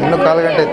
ಇನ್ನು ಕಾಲು ಗಂಟೆ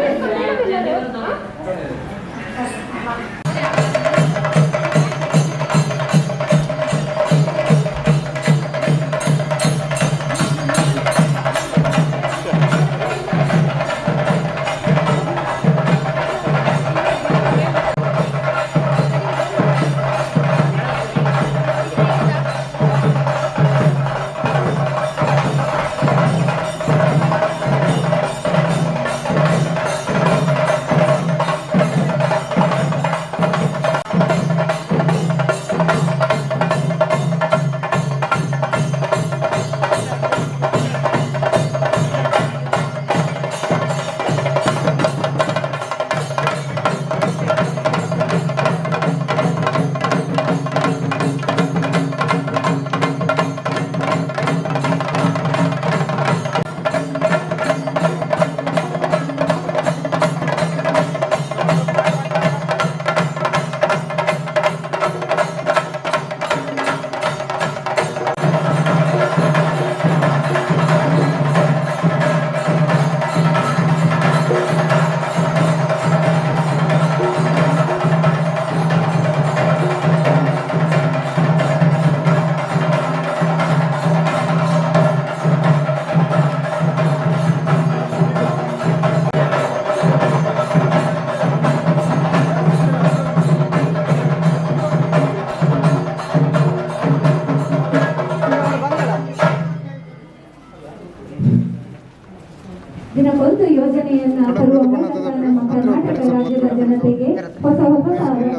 ದಿನಕ್ಕೊಂದು ಯೋಜನೆಯನ್ನ ತರುವ ಮೂಲಕ ನಮ್ಮ ಕರ್ನಾಟಕ ರಾಜ್ಯದ ಜನತೆಗೆ ಹೊಸ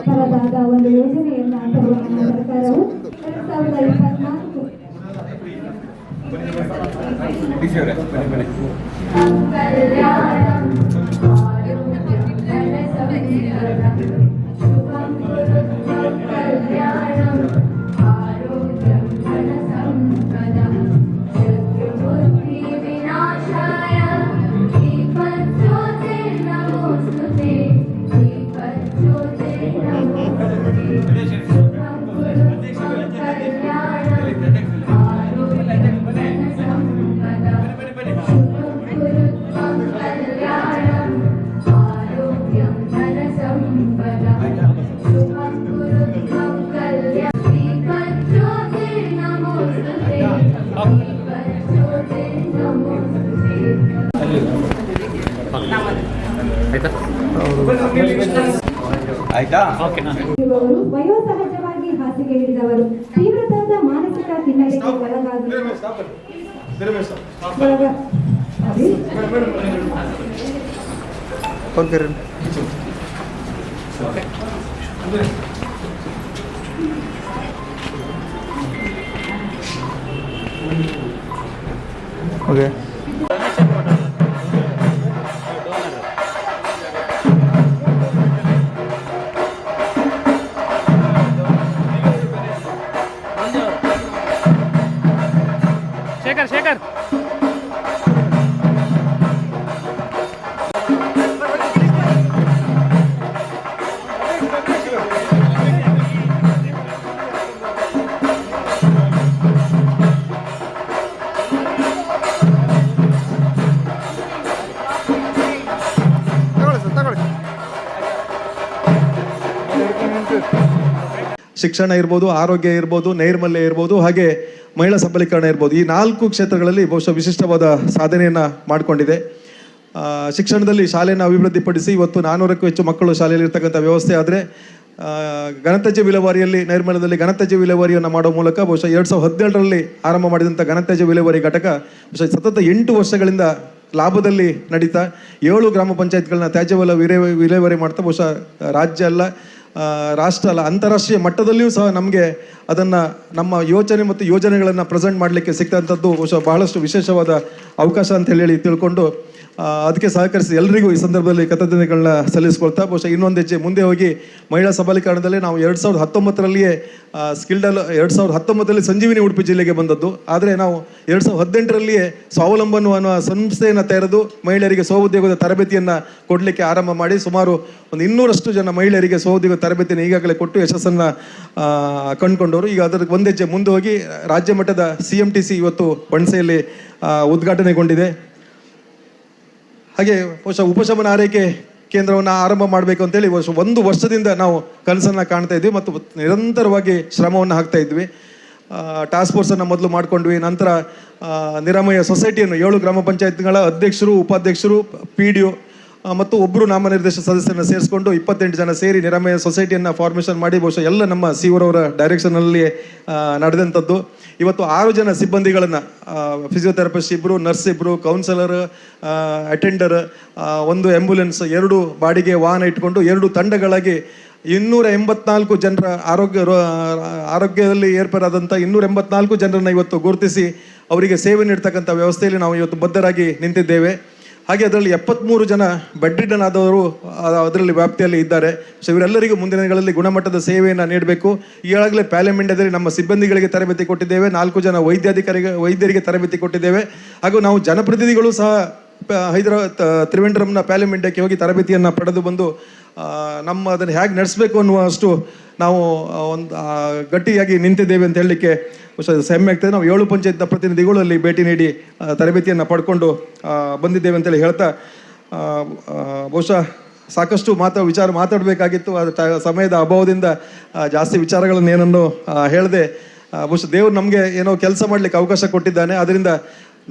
ತರದಾದ ಒಂದು ಯೋಜನೆಯನ್ನ ತರುವ ನಮ್ಮ ಸರ್ಕಾರವು ಆಯ್ತಾ? ಇವರು ವಯೋಸಹಜವಾಗಿ ಹಾಸಿಗೆ ಹಿಡಿದವರು, ತೀವ್ರತರದ ಮಾನಸಿಕ ಹಿನ್ನಡೆಗೆ ಓಕೆ. ಶೇಖರ್ ಶಿಕ್ಷಣ ಇರ್ಬೋದು, ಆರೋಗ್ಯ ಇರ್ಬೋದು, ನೈರ್ಮಲ್ಯ ಇರ್ಬೋದು, ಹಾಗೆ ಮಹಿಳಾ ಸಬಲೀಕರಣ ಇರ್ಬೋದು. ಈ 4 ಕ್ಷೇತ್ರಗಳಲ್ಲಿ ಬಹುಶಃ ವಿಶಿಷ್ಟವಾದ ಸಾಧನೆಯನ್ನು ಮಾಡಿಕೊಂಡಿದೆ. ಶಿಕ್ಷಣದಲ್ಲಿ ಶಾಲೆಯನ್ನು ಅಭಿವೃದ್ಧಿಪಡಿಸಿ ಇವತ್ತು 400ಕ್ಕೂ ಹೆಚ್ಚು ಮಕ್ಕಳು ಶಾಲೆಯಲ್ಲಿ ಇರ್ತಕ್ಕಂಥ ವ್ಯವಸ್ಥೆ. ಆದರೆ ಘನತ್ಯಾಜ್ಯ ವಿಲೇವಾರಿಯಲ್ಲಿ, ನೈರ್ಮಲ್ಯದಲ್ಲಿ ಘನತ್ಯಾಜ್ಯ ವಿಲೇವಾರಿಯನ್ನು ಮಾಡೋ ಮೂಲಕ ಬಹುಶಃ 2017ರಲ್ಲಿ ಆರಂಭ ಮಾಡಿದಂಥ ಘನತ್ಯಾಜ್ಯ ವಿಲೇವಾರಿ ಘಟಕ ಬಹುಶಃ ಸತತ 8 ವರ್ಷಗಳಿಂದ ಲಾಭದಲ್ಲಿ ನಡೀತಾ 7 ಗ್ರಾಮ ಪಂಚಾಯತ್ಗಳನ್ನ ತ್ಯಾಜ್ಯ ವಿಲೇವಾರಿ ಮಾಡ್ತಾ ಬಹುಶಃ ರಾಜ್ಯ ಅಲ್ಲ, ರಾಷ್ಟ್ರ ಅಲ್ಲ, ಅಂತಾರಾಷ್ಟ್ರೀಯ ಮಟ್ಟದಲ್ಲಿಯೂ ಸಹ ನಮಗೆ ಅದನ್ನು ನಮ್ಮ ಯೋಚನೆ ಮತ್ತು ಯೋಜನೆಗಳನ್ನು ಪ್ರೆಸೆಂಟ್ ಮಾಡಲಿಕ್ಕೆ ಸಿಗ್ತಂಥದ್ದು ಬಹುಶಃ ಬಹಳಷ್ಟು ವಿಶೇಷವಾದ ಅವಕಾಶ ಅಂತ ಹೇಳಿ ತಿಳ್ಕೊಂಡು ಅದಕ್ಕೆ ಸಹಕರಿಸಿ ಎಲ್ಲರಿಗೂ ಈ ಸಂದರ್ಭದಲ್ಲಿ ಕೃತಜ್ಞತೆಗಳನ್ನ ಸಲ್ಲಿಸ್ಕೊಳ್ತಾ ಬಹುಶಃ ಇನ್ನೊಂದು ಹೆಜ್ಜೆ ಮುಂದೆ ಹೋಗಿ ಮಹಿಳಾ ಸಬಲೀಕರಣದಲ್ಲಿ ನಾವು 2019ರಲ್ಲಿಯೇ ಸ್ಕಿಲ್ಡಲ್ 2019ರಲ್ಲಿ ಸಂಜೀವಿನಿ ಉಡುಪಿ ಜಿಲ್ಲೆಗೆ ಬಂದದ್ದು. ಆದರೆ ನಾವು 2018ರಲ್ಲಿಯೇ ಸ್ವಾವಲಂಬನ್ ಅನ್ನುವ ಸಂಸ್ಥೆಯನ್ನು ತೆರೆದು ಮಹಿಳೆಯರಿಗೆ ಸ್ವಉದ್ಯೋಗದ ತರಬೇತಿಯನ್ನು ಕೊಡಲಿಕ್ಕೆ ಆರಂಭ ಮಾಡಿ ಸುಮಾರು ಒಂದು 200ರಷ್ಟು ಜನ ಮಹಿಳೆಯರಿಗೆ ಸ್ವಉದ್ಯೋಗ ತರಬೇತಿಯನ್ನು ಈಗಾಗಲೇ ಕೊಟ್ಟು ಯಶಸ್ಸನ್ನು ಕಂಡುಕೊಂಡವರು. ಈಗ ಅದರ ಒಂದು ಹೆಜ್ಜೆ ಮುಂದೆ ಹೋಗಿ ರಾಜ್ಯ ಮಟ್ಟದ CMTC ಇವತ್ತು ಬಣ್ಸೆಯಲ್ಲಿ ಉದ್ಘಾಟನೆಗೊಂಡಿದೆ. ಹಾಗೆ ಬಹುಶಃ ಉಪಶಮನ ಆರೈಕೆ ಕೇಂದ್ರವನ್ನು ಆರಂಭ ಮಾಡಬೇಕು ಅಂತೇಳಿ ಒಂದು ವರ್ಷದಿಂದ ನಾವು ಕನಸನ್ನು ಕಾಣ್ತಾ ಇದ್ವಿ ಮತ್ತು ನಿರಂತರವಾಗಿ ಶ್ರಮವನ್ನು ಹಾಕ್ತಾ ಇದ್ವಿ. ಟಾಸ್ಕ್ ಫೋರ್ಸನ್ನು ಮೊದಲು ಮಾಡ್ಕೊಂಡ್ವಿ. ನಂತರ ನಿರಾಮಯ ಸೊಸೈಟಿಯನ್ನು 7 ಗ್ರಾಮ ಪಂಚಾಯತ್ಗಳ ಅಧ್ಯಕ್ಷರು, ಉಪಾಧ್ಯಕ್ಷರು, PDO ಮತ್ತು ಒಬ್ಬರು ನಾಮನಿರ್ದೇಶನ ಸದಸ್ಯರನ್ನು ಸೇರಿಸ್ಕೊಂಡು 28 ಜನ ಸೇರಿ ನಿರಾಮಯ ಸೊಸೈಟಿಯನ್ನು ಫಾರ್ಮೇಷನ್ ಮಾಡಿ ಬಹುಶಃ ಎಲ್ಲ ನಮ್ಮ COR ಅವರ ಡೈರೆಕ್ಷನಲ್ಲಿ ನಡೆದಂಥದ್ದು. ಇವತ್ತು 6 ಜನ ಸಿಬ್ಬಂದಿಗಳನ್ನು physiotherapist 2, nurse 2, counsellor, attender, 1 ambulance, 2 ಬಾಡಿಗೆ ವಾಹನ ಇಟ್ಕೊಂಡು 2 ತಂಡಗಳಾಗಿ 284 ಜನರ ಆರೋಗ್ಯದಲ್ಲಿ ಏರ್ಪಡಾದಂಥ 284 ಜನರನ್ನು ಇವತ್ತು ಗುರುತಿಸಿ ಅವರಿಗೆ ಸೇವೆ ನೀಡ್ತಕ್ಕಂಥ ವ್ಯವಸ್ಥೆಯಲ್ಲಿ ನಾವು ಇವತ್ತು ಬದ್ಧರಾಗಿ ನಿಂತಿದ್ದೇವೆ. ಹಾಗೆ ಅದರಲ್ಲಿ 73 ಜನ ಬೆಡ್ ರಿಡನ್ ಆದವರು ಅದರಲ್ಲಿ ವ್ಯಾಪ್ತಿಯಲ್ಲಿ ಇದ್ದಾರೆ. ಸೊ ಇವರೆಲ್ಲರಿಗೂ ಮುಂದಿನ ದಿನಗಳಲ್ಲಿ ಗುಣಮಟ್ಟದ ಸೇವೆಯನ್ನು ನೀಡಬೇಕು. ಈಗಾಗಲೇ ಪ್ಯಾಲೆಮಿಂಡ್ಯದಲ್ಲಿ ನಮ್ಮ ಸಿಬ್ಬಂದಿಗಳಿಗೆ ತರಬೇತಿ ಕೊಟ್ಟಿದ್ದೇವೆ. 4 ಜನ ವೈದ್ಯರಿಗೆ ತರಬೇತಿ ಕೊಟ್ಟಿದ್ದೇವೆ. ಹಾಗೂ ನಾವು ಜನಪ್ರತಿನಿಧಿಗಳು ಸಹ ತ್ರಿವೆಂಡ್ರಮ್ನ ಪ್ಯಾಲೆಮಿಂಡ್ಯಕ್ಕೆ ಹೋಗಿ ತರಬೇತಿಯನ್ನು ಪಡೆದು ಬಂದು ನಮ್ಮ ಅದನ್ನು ಹೇಗೆ ನಡೆಸಬೇಕು ಅನ್ನುವಷ್ಟು ನಾವು ಒಂದು ಗಟ್ಟಿಯಾಗಿ ನಿಂತಿದ್ದೇವೆ ಅಂತ ಹೇಳಲಿಕ್ಕೆ ಹೆಮ್ಮೆ ಆಗ್ತದೆ. ನಾವು 7 ಪಂಚಾಯತ್ನ ಪ್ರತಿನಿಧಿಗಳು ಅಲ್ಲಿ ಭೇಟಿ ನೀಡಿ ತರಬೇತಿಯನ್ನು ಪಡ್ಕೊಂಡು ಬಂದಿದ್ದೇವೆ ಅಂತೇಳಿ ಹೇಳ್ತಾ ಬಹುಶಃ ಸಾಕಷ್ಟು ಮಾತಾಡಬೇಕಾಗಿತ್ತು. ಅದು ಸಮಯದ ಅಭಾವದಿಂದ ಜಾಸ್ತಿ ವಿಚಾರಗಳನ್ನು ಏನನ್ನು ಹೇಳದೆ ಬಹುಶಃ ದೇವರು ನಮಗೆ ಏನೋ ಕೆಲಸ ಮಾಡಲಿಕ್ಕೆ ಅವಕಾಶ ಕೊಟ್ಟಿದ್ದಾನೆ. ಅದರಿಂದ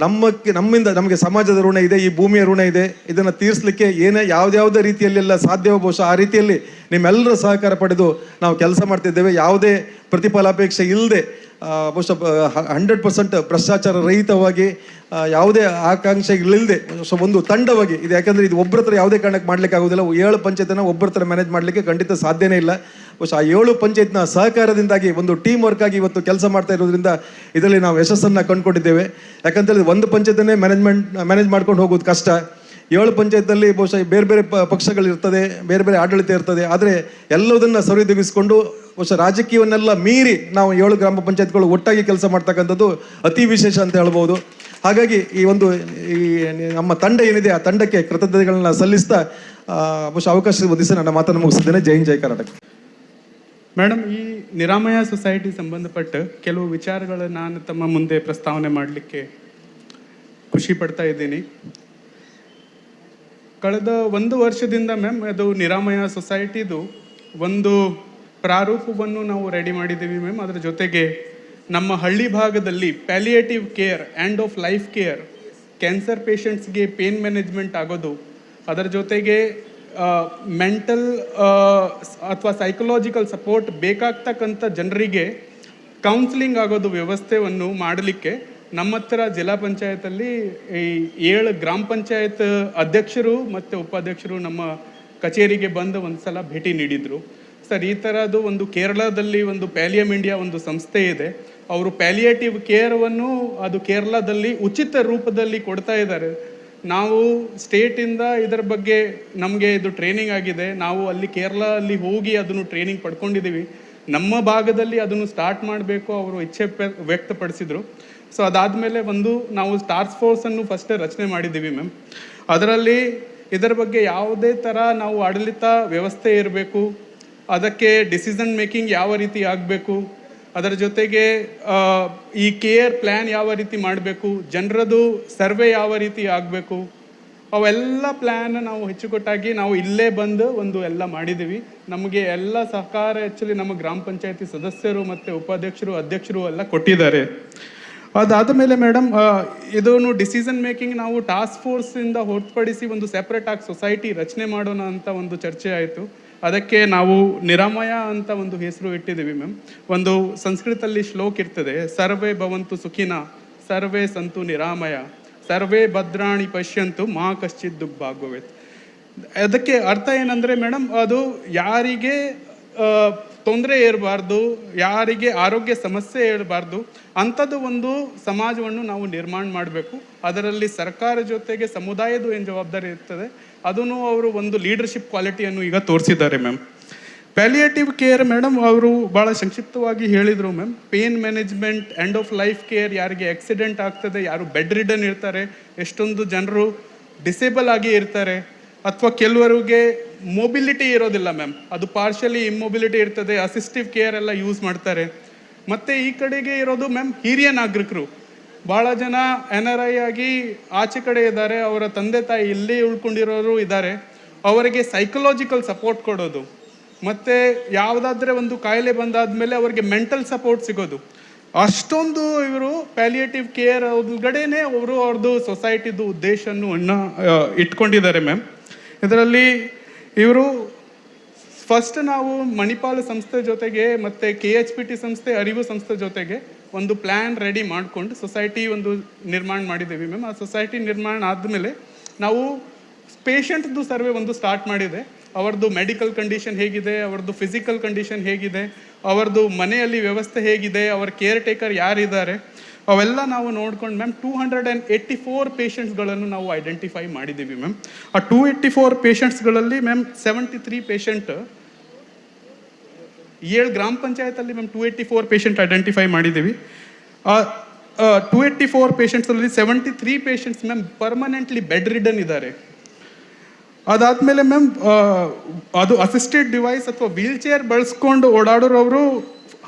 ನಮ್ಮಿಂದ ನಮಗೆ ಸಮಾಜದ ಋಣ ಇದೆ, ಈ ಭೂಮಿಯ ಋಣ ಇದೆ. ಇದನ್ನು ತೀರಿಸಲಿಕ್ಕೆ ಯಾವುದೇ ರೀತಿಯಲ್ಲೆಲ್ಲ ಸಾಧ್ಯವೋ ಬಹುಶಃ ಆ ರೀತಿಯಲ್ಲಿ ನಿಮ್ಮೆಲ್ಲರ ಸಹಕಾರ ಪಡೆದು ನಾವು ಕೆಲಸ ಮಾಡ್ತಿದ್ದೇವೆ. ಯಾವುದೇ ಪ್ರತಿಫಲಾಪೇಕ್ಷೆ ಇಲ್ಲದೆ ಬಹುಶಃ 100% ಭ್ರಷ್ಟಾಚಾರ ರಹಿತವಾಗಿ ಯಾವುದೇ ಆಕಾಂಕ್ಷೆ ಇಲ್ಲದೆ ಒಂದು ತಂಡವಾಗಿ ಇದು. ಯಾಕಂದರೆ ಇದು ಒಬ್ಬರ ಹತ್ರ ಯಾವುದೇ ಕಾರಣಕ್ಕೆ ಮಾಡ್ಲಿಕ್ಕೆ ಆಗೋದಿಲ್ಲ. 7 ಪಂಚಾಯತನ್ನು ಒಬ್ಬರ ಹತ್ರ ಮ್ಯಾನೇಜ್ ಮಾಡಲಿಕ್ಕೆ ಖಂಡಿತ ಸಾಧ್ಯನೇ ಇಲ್ಲ. ಬಹುಶಃ ಆ 7 ಪಂಚಾಯತ್ನ ಸಹಕಾರದಿಂದಾಗಿ ಒಂದು ಟೀಮ್ ವರ್ಕ್ ಆಗಿ ಇವತ್ತು ಕೆಲಸ ಮಾಡ್ತಾ ಇರೋದ್ರಿಂದ ಇದರಲ್ಲಿ ನಾವು ಯಶಸ್ಸನ್ನು ಕಂಡುಕೊಂಡಿದ್ದೇವೆ. ಯಾಕಂತೇಳಿದ್ರೆ ಒಂದು ಪಂಚಾಯತನ್ನೇ ಮ್ಯಾನೇಜ್ ಮಾಡ್ಕೊಂಡು ಹೋಗೋದು ಕಷ್ಟ. 7 ಪಂಚಾಯತ್ನಲ್ಲಿ ಬಹುಶಃ ಬೇರೆ ಬೇರೆ ಪಕ್ಷಗಳಿರ್ತದೆ, ಬೇರೆ ಬೇರೆ ಆಡಳಿತ ಇರ್ತದೆ. ಆದರೆ ಎಲ್ಲದನ್ನು ಸರಿದೂಗಿಸಿಕೊಂಡು ಬಹುಶಃ ರಾಜಕೀಯವನ್ನೆಲ್ಲ ಮೀರಿ ನಾವು 7 ಗ್ರಾಮ ಪಂಚಾಯತ್ಗಳು ಒಟ್ಟಾಗಿ ಕೆಲಸ ಮಾಡ್ತಕ್ಕಂಥದ್ದು ಅತಿ ವಿಶೇಷ ಅಂತ ಹೇಳ್ಬೋದು. ಹಾಗಾಗಿ ಈ ನಮ್ಮ ತಂಡ ಏನಿದೆ ಆ ತಂಡಕ್ಕೆ ಕೃತಜ್ಞತೆಗಳನ್ನ ಸಲ್ಲಿಸ್ತಾ ಬಹುಶಃ ಅವಕಾಶ ಒದಗಿಸಿ ನನ್ನ ಮಾತನ್ನು ಮುಗಿಸಿದ್ದೇನೆ. ಜೈ ಹಿಂದ್, ಜೈ ಕರ್ನಾಟಕ. ಮೇಡಮ್, ಈ ನಿರಾಮಯ ಸೊಸೈಟಿ ಸಂಬಂಧಪಟ್ಟ ಕೆಲವು ವಿಚಾರಗಳನ್ನು ನಾನು ತಮ್ಮ ಮುಂದೆ ಪ್ರಸ್ತಾವನೆ ಮಾಡಲಿಕ್ಕೆ ಖುಷಿ ಪಡ್ತಾ ಇದ್ದೀನಿ. ಕಳೆದ 1 ವರ್ಷದಿಂದ ಮ್ಯಾಮ್ ಅದು ನಿರಾಮಯ ಸೊಸೈಟಿದು ಒಂದು ಪ್ರಾರೂಪವನ್ನು ನಾವು ರೆಡಿ ಮಾಡಿದ್ದೀವಿ ಮ್ಯಾಮ್. ಅದರ ಜೊತೆಗೆ ನಮ್ಮ ಹಳ್ಳಿ ಭಾಗದಲ್ಲಿ palliative care, end of life care, cancer ಪೇಷಂಟ್ಸ್ಗೆ ಪೇನ್ ಮ್ಯಾನೇಜ್ಮೆಂಟ್ ಆಗೋದು, ಅದರ ಜೊತೆಗೆ ಮೆಂಟಲ್ ಅಥವಾ ಸೈಕಲಾಜಿಕಲ್ ಸಪೋರ್ಟ್ ಬೇಕಾಗ್ತಕ್ಕಂಥ ಜನರಿಗೆ ಕೌನ್ಸಿಲಿಂಗ್ ಆಗೋದು ವ್ಯವಸ್ಥೆಯನ್ನು ಮಾಡಲಿಕ್ಕೆ ನಮ್ಮ ಹತ್ರ ಜಿಲ್ಲಾ ಪಂಚಾಯತಲ್ಲಿ ಈ 7 ಗ್ರಾಮ ಪಂಚಾಯತ್ ಅಧ್ಯಕ್ಷರು ಮತ್ತು ಉಪಾಧ್ಯಕ್ಷರು ನಮ್ಮ ಕಚೇರಿಗೆ ಬಂದು ಒಂದು ಸಲ ಭೇಟಿ ನೀಡಿದರು. ಸರ್, ಈ ಥರದ್ದು ಒಂದು ಕೇರಳದಲ್ಲಿ ಒಂದು ಪ್ಯಾಲಿಯಮ್ ಇಂಡಿಯಾ ಒಂದು ಸಂಸ್ಥೆ ಇದೆ. ಅವರು ಪ್ಯಾಲಿಯೇಟಿವ್ ಕೇರವನ್ನು ಅದು ಕೇರಳದಲ್ಲಿ ಉಚಿತ ರೂಪದಲ್ಲಿ ಕೊಡ್ತಾ ಇದ್ದಾರೆ. ನಾವು ಸ್ಟೇಟಿಂದ ಇದರ ಬಗ್ಗೆ ನಮಗೆ ಇದು ಟ್ರೈನಿಂಗ್ ಆಗಿದೆ. ನಾವು ಅಲ್ಲಿ ಕೇರಳ ಅಲ್ಲಿ ಹೋಗಿ ಅದನ್ನು ಟ್ರೈನಿಂಗ್ ಪಡ್ಕೊಂಡಿದ್ದೀವಿ. ನಮ್ಮ ಭಾಗದಲ್ಲಿ ಅದನ್ನು ಸ್ಟಾರ್ಟ್ ಮಾಡಬೇಕು ಅವರು ಇಚ್ಛೆ ವ್ಯಕ್ತಪಡಿಸಿದರು. ಸೊ ಅದಾದಮೇಲೆ ನಾವು ಟಾಸ್ಕ್ ಫೋರ್ಸನ್ನು ಫಸ್ಟ್ ರಚನೆ ಮಾಡಿದ್ದೀವಿ ಮ್ಯಾಮ್. ಅದರಲ್ಲಿ ಇದರ ಬಗ್ಗೆ ಯಾವುದೇ ಥರ ನಾವು ಆಡಳಿತ ವ್ಯವಸ್ಥೆ ಇರಬೇಕು, ಅದಕ್ಕೆ ಡಿಸಿಷನ್ ಮೇಕಿಂಗ್ ಯಾವ ರೀತಿ ಆಗಬೇಕು, ಅದರ ಜೊತೆಗೆ ಈ ಕೇರ್ ಪ್ಲ್ಯಾನ್ ಯಾವ ರೀತಿ ಮಾಡಬೇಕು, ಜನರದು ಸರ್ವೆ ಯಾವ ರೀತಿ ಆಗಬೇಕು, ಅವೆಲ್ಲ ಪ್ಲ್ಯಾನ್ ನಾವು ಹೆಚ್ಚುಕೊಟ್ಟಾಗಿ ನಾವು ಇಲ್ಲೇ ಬಂದು ಎಲ್ಲ ಮಾಡಿದ್ದೀವಿ. ನಮಗೆ ಎಲ್ಲ ಸಹಕಾರ ಆ್ಯಕ್ಚುಲಿ ನಮ್ಮ ಗ್ರಾಮ ಪಂಚಾಯತಿ ಸದಸ್ಯರು ಮತ್ತು ಉಪಾಧ್ಯಕ್ಷರು, ಅಧ್ಯಕ್ಷರು ಎಲ್ಲ ಕೊಟ್ಟಿದ್ದಾರೆ. ಅದಾದ ಮೇಲೆ ಮೇಡಮ್, ಇದನ್ನು ಡಿಸಿಷನ್ ಮೇಕಿಂಗ್ ನಾವು ಟಾಸ್ಕ್ ಫೋರ್ಸಿಂದ ಹೊರತುಪಡಿಸಿ ಒಂದು ಸೆಪ್ರೇಟ್ ಆಗಿ ಸೊಸೈಟಿ ರಚನೆ ಮಾಡೋಣ ಅಂತ ಒಂದು ಚರ್ಚೆ ಆಯಿತು. ಅದಕ್ಕೆ ನಾವು ನಿರಾಮಯ ಅಂತ ಒಂದು ಹೆಸರು ಇಟ್ಟಿದ್ದೀವಿ ಮ್ಯಾಮ್. ಒಂದು ಸಂಸ್ಕೃತದಲ್ಲಿ ಶ್ಲೋಕ ಇರ್ತದೆ, ಸರ್ವೇ ಭವಂತು ಸುಖಿನ ಸರ್ವೇ ಸಂತು ನಿರಾಮಯ ಸರ್ವೇ ಭದ್ರಾಣಿ ಪಶ್ಯಂತು ಮಾ ಕಶ್ಚಿತ್ ದುರ್ಭಾಗ್ಯವೇತ್. ಅದಕ್ಕೆ ಅರ್ಥ ಏನಂದರೆ ಮೇಡಮ್, ಅದು ಯಾರಿಗೆ ತೊಂದರೆ ಇರಬಾರ್ದು, ಯಾರಿಗೆ ಆರೋಗ್ಯ ಸಮಸ್ಯೆ ಇರಬಾರ್ದು, ಅಂಥದ್ದು ಒಂದು ಸಮಾಜವನ್ನು ನಾವು ನಿರ್ಮಾಣ ಮಾಡಬೇಕು. ಅದರಲ್ಲಿ ಸರ್ಕಾರ ಜೊತೆಗೆ ಸಮುದಾಯದ ಏನು ಜವಾಬ್ದಾರಿ ಇರ್ತದೆ ಅದನ್ನು ಅವರು ಒಂದು ಲೀಡರ್ಶಿಪ್ ಕ್ವಾಲಿಟಿಯನ್ನು ಈಗ ತೋರಿಸಿದ್ದಾರೆ ಮ್ಯಾಮ್. ಪ್ಯಾಲಿಯೇಟಿವ್ ಕೇರ್ ಮೇಡಮ್ ಅವರು ಭಾಳ ಸಂಕ್ಷಿಪ್ತವಾಗಿ ಹೇಳಿದರು ma'am. Pain management, end of life care, ಯಾರಿಗೆ ಆಕ್ಸಿಡೆಂಟ್ ಆಗ್ತದೆ, ಯಾರು ಬೆಡ್ ರಿಡನ್ ಇರ್ತಾರೆ, ಎಷ್ಟೊಂದು ಜನರು ಡಿಸೇಬಲ್ ಆಗಿ ಇರ್ತಾರೆ, ಅಥವಾ ಕೆಲವರಿಗೆ ಮೊಬಿಲಿಟಿ ಇರೋದಿಲ್ಲ ಮ್ಯಾಮ್, ಅದು ಪಾರ್ಷಲಿ ಇಮ್ಮೊಬಿಲಿಟಿ ಇರ್ತದೆ, ಅಸಿಸ್ಟಿವ್ ಕೇರ್ ಎಲ್ಲ ಯೂಸ್ ಮಾಡ್ತಾರೆ. ಮತ್ತು ಈ ಕಡೆಗೆ ಇರೋದು ಮ್ಯಾಮ್ ಹಿರಿಯ ನಾಗರಿಕರು, ಭಾಳ ಜನ NRI ಆಗಿ ಆಚೆ ಕಡೆ ಇದ್ದಾರೆ, ಅವರ ತಂದೆ ತಾಯಿ ಇಲ್ಲಿ ಉಳ್ಕೊಂಡಿರೋರು ಇದ್ದಾರೆ, ಅವರಿಗೆ ಸೈಕಲಾಜಿಕಲ್ ಸಪೋರ್ಟ್ ಕೊಡೋದು, ಮತ್ತು ಯಾವುದಾದ್ರೆ ಒಂದು ಕಾಯಿಲೆ ಬಂದಾದ್ಮೇಲೆ ಅವರಿಗೆ ಮೆಂಟಲ್ ಸಪೋರ್ಟ್ ಸಿಗೋದು, ಅಷ್ಟೊಂದು ಇವರು ಪ್ಯಾಲಿಯೇಟಿವ್ ಕೇರ್ ಒಳಗಡೆನೆ ಅವರು ಅವ್ರದ್ದು ಸೊಸೈಟಿದು ಉದ್ದೇಶವನ್ನು ಇಟ್ಕೊಂಡಿದ್ದಾರೆ ಮ್ಯಾಮ್. ಇದರಲ್ಲಿ ಇವರು ಫಸ್ಟ್ ನಾವು ಮಣಿಪಾಲ ಸಂಸ್ಥೆ ಜೊತೆಗೆ ಮತ್ತು KHPT ಸಂಸ್ಥೆ, ಅರಿವು ಸಂಸ್ಥೆ ಜೊತೆಗೆ ಒಂದು ಪ್ಲ್ಯಾನ್ ರೆಡಿ ಮಾಡಿಕೊಂಡು ಸೊಸೈಟಿ ಒಂದು ನಿರ್ಮಾಣ ಮಾಡಿದ್ದೀವಿ ಮ್ಯಾಮ್. ಆ ಸೊಸೈಟಿ ನಿರ್ಮಾಣ ಆದಮೇಲೆ ನಾವು ಪೇಷಂಟ್ದು ಸರ್ವೆ ಒಂದು ಸ್ಟಾರ್ಟ್ ಮಾಡಿದೆ. ಅವ್ರದ್ದು ಮೆಡಿಕಲ್ ಕಂಡೀಷನ್ ಹೇಗಿದೆ, ಅವ್ರದ್ದು ಫಿಸಿಕಲ್ ಕಂಡೀಷನ್ ಹೇಗಿದೆ, ಅವ್ರದ್ದು ಮನೆಯಲ್ಲಿ ವ್ಯವಸ್ಥೆ ಹೇಗಿದೆ, ಅವರ ಕೇರ್ ಟೇಕರ್ ಯಾರಿದ್ದಾರೆ, ಅವೆಲ್ಲ ನಾವು ನೋಡ್ಕೊಂಡು ಮ್ಯಾಮ್ 284 ಪೇಷಂಟ್ಸ್ಗಳನ್ನು ನಾವು ಐಡೆಂಟಿಫೈ ಮಾಡಿದ್ದೀವಿ ಮ್ಯಾಮ್. ಆ 284 ಪೇಷಂಟ್ಸ್ಗಳಲ್ಲಿ ಮ್ಯಾಮ್ 73 ಪೇಷಂಟ್ 7 ಗ್ರಾಮ ಪಂಚಾಯತಲ್ಲಿ ಮ್ಯಾಮ್ 284 ಪೇಷಂಟ್ ಐಡೆಂಟಿಫೈ ಮಾಡಿದ್ದೀವಿ. 284 ಪೇಷಂಟ್ಸಲ್ಲಿ 73 patients ma'am permanently bed ridden ಇದ್ದಾರೆ. ಅದಾದಮೇಲೆ ಮ್ಯಾಮ್ ಅದು ಅಸಿಸ್ಟೆಡ್ ಡಿವೈಸ್ ಅಥವಾ ವೀಲ್ ಚೇರ್ ಬಳಸ್ಕೊಂಡು ಓಡಾಡೋರವರು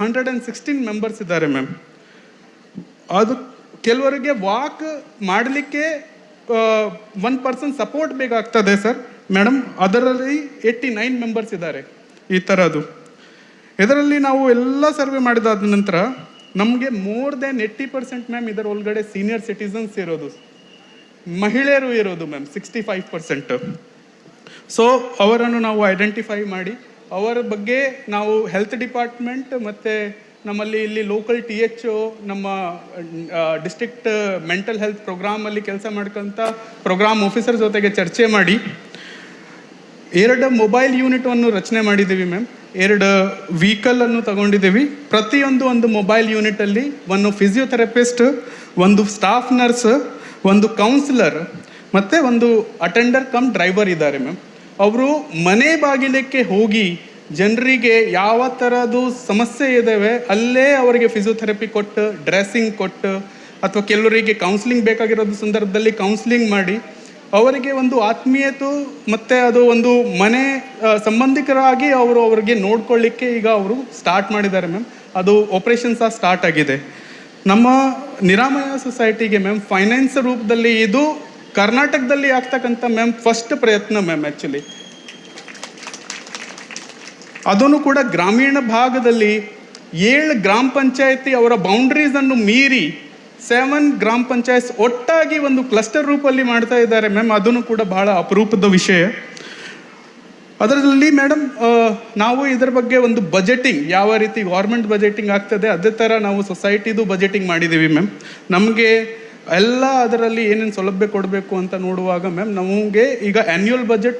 116 ಮೆಂಬರ್ಸ್ ಇದ್ದಾರೆ ಮ್ಯಾಮ್. ಅದು ಕೆಲವರಿಗೆ ವಾಕ್ ಮಾಡಲಿಕ್ಕೆ 1 ಪರ್ಸನ್ ಸಪೋರ್ಟ್ ಬೇಕಾಗ್ತದೆ ಸರ್ ಮೇಡಮ್, ಅದರಲ್ಲಿ 89 ಮೆಂಬರ್ಸ್ ಇದ್ದಾರೆ ಈ ಥರದ್ದು. ಇದರಲ್ಲಿ ನಾವು ಎಲ್ಲ ಸರ್ವೆ ಮಾಡಿದಾದ ನಂತರ ನಮಗೆ ಮೋರ್ ದೆನ್ 80% ಮ್ಯಾಮ್ ಇದರ ಒಳಗಡೆ ಸೀನಿಯರ್ ಸಿಟಿಸನ್ಸ್ ಇರೋದು, ಮಹಿಳೆಯರು ಇರೋದು ಮ್ಯಾಮ್ 65%. ಸೊ ಅವರನ್ನು ನಾವು ಐಡೆಂಟಿಫೈ ಮಾಡಿ ಅವರ ಬಗ್ಗೆ ನಾವು ಹೆಲ್ತ್ ಡಿಪಾರ್ಟ್ಮೆಂಟ್ ಮತ್ತು ನಮ್ಮಲ್ಲಿ ಇಲ್ಲಿ ಲೋಕಲ್ THO, ನಮ್ಮ ಡಿಸ್ಟ್ರಿಕ್ಟ್ ಮೆಂಟಲ್ ಹೆಲ್ತ್ ಪ್ರೋಗ್ರಾಮಲ್ಲಿ ಕೆಲಸ ಮಾಡ್ಕೊಂತ ಪ್ರೋಗ್ರಾಮ್ ಆಫೀಸರ್ ಜೊತೆಗೆ ಚರ್ಚೆ ಮಾಡಿ 2 ಮೊಬೈಲ್ ಯೂನಿಟನ್ನು ರಚನೆ ಮಾಡಿದ್ದೀವಿ ಮ್ಯಾಮ್. 2 ವೆಹಿಕಲನ್ನು ತಗೊಂಡಿದ್ದೀವಿ. ಪ್ರತಿಯೊಂದು ಮೊಬೈಲ್ ಯೂನಿಟಲ್ಲಿ ಒಂದು ಫಿಸಿಯೋಥೆರಪಿಸ್ಟ್, ಒಂದು ಸ್ಟಾಫ್ ನರ್ಸ್, ಒಂದು ಕೌನ್ಸಿಲರ್ ಮತ್ತು ಒಂದು ಅಟೆಂಡರ್ ಕಮ್ ಡ್ರೈವರ್ ಇದ್ದಾರೆ ಮ್ಯಾಮ್. ಅವರು ಮನೆ ಬಾಗಿಲಕ್ಕೆ ಹೋಗಿ ಜನರಿಗೆ ಯಾವ ಥರದ್ದು ಸಮಸ್ಯೆ ಇದ್ದಾವೆ ಅಲ್ಲೇ ಅವರಿಗೆ ಫಿಸಿಯೋಥೆರಪಿ ಕೊಟ್ಟು, ಡ್ರೆಸ್ಸಿಂಗ್ ಕೊಟ್ಟು, ಅಥವಾ ಕೆಲವರಿಗೆ ಕೌನ್ಸಿಲಿಂಗ್ ಬೇಕಾಗಿರೋದು ಸಂದರ್ಭದಲ್ಲಿ ಕೌನ್ಸಿಲಿಂಗ್ ಮಾಡಿ ಅವರಿಗೆ ಒಂದು ಆತ್ಮೀಯತೆ ಮತ್ತು ಅದು ಒಂದು ಮನೆ ಸಂಬಂಧಿಕರಾಗಿ ಅವ್ರಿಗೆ ನೋಡ್ಕೊಳ್ಳಿಕ್ಕೆ ಈಗ ಅವರು ಸ್ಟಾರ್ಟ್ ಮಾಡಿದ್ದಾರೆ ಮ್ಯಾಮ್. ಅದು ಆಪರೇಷನ್ ಸಹ ಸ್ಟಾರ್ಟ್ ಆಗಿದೆ. ನಮ್ಮ ನಿರಾಮಯ ಸೊಸೈಟಿಗೆ ಮ್ಯಾಮ್ ಫೈನಾನ್ಸ್ ರೂಪದಲ್ಲಿ ಇದು ಕರ್ನಾಟಕದಲ್ಲಿ ಆಗ್ತಕ್ಕಂಥ ಮ್ಯಾಮ್ ಫಸ್ಟ್ ಪ್ರಯತ್ನ ಮ್ಯಾಮ್. ಆ್ಯಕ್ಚುಲಿ ಅದನ್ನು ಕೂಡ ಗ್ರಾಮೀಣ ಭಾಗದಲ್ಲಿ 7 ಗ್ರಾಮ ಪಂಚಾಯತಿ ಅವರ ಬೌಂಡ್ರೀಸನ್ನು ಮೀರಿ 7 ಗ್ರಾಮ ಪಂಚಾಯತ್ ಒಟ್ಟಾಗಿ ಒಂದು ಕ್ಲಸ್ಟರ್ ರೂಪಲ್ಲಿ ಮಾಡ್ತಾ ಇದ್ದಾರೆ ಮ್ಯಾಮ್. ಅದನ್ನು ಕೂಡ ಬಹಳ ಅಪರೂಪದ ವಿಷಯ. ಅದರಲ್ಲಿ ಮೇಡಮ್ ನಾವು ಇದರ ಬಗ್ಗೆ ಒಂದು ಬಜೆಟಿಂಗ್, ಯಾವ ರೀತಿ ಗೌರ್ಮೆಂಟ್ ಬಜೆಟಿಂಗ್ ಆಗ್ತದೆ ಅದೇ ಥರ ನಾವು ಸೊಸೈಟಿದು ಬಜೆಟಿಂಗ್ ಮಾಡಿದ್ದೀವಿ ಮ್ಯಾಮ್. ನಮಗೆ ಎಲ್ಲ ಅದರಲ್ಲಿ ಏನೇನು ಸೌಲಭ್ಯ ಕೊಡಬೇಕು ಅಂತ ನೋಡುವಾಗ ಮ್ಯಾಮ್ ನಮಗೆ ಈಗ ಆ್ಯನ್ಯುವಲ್ ಬಜೆಟ್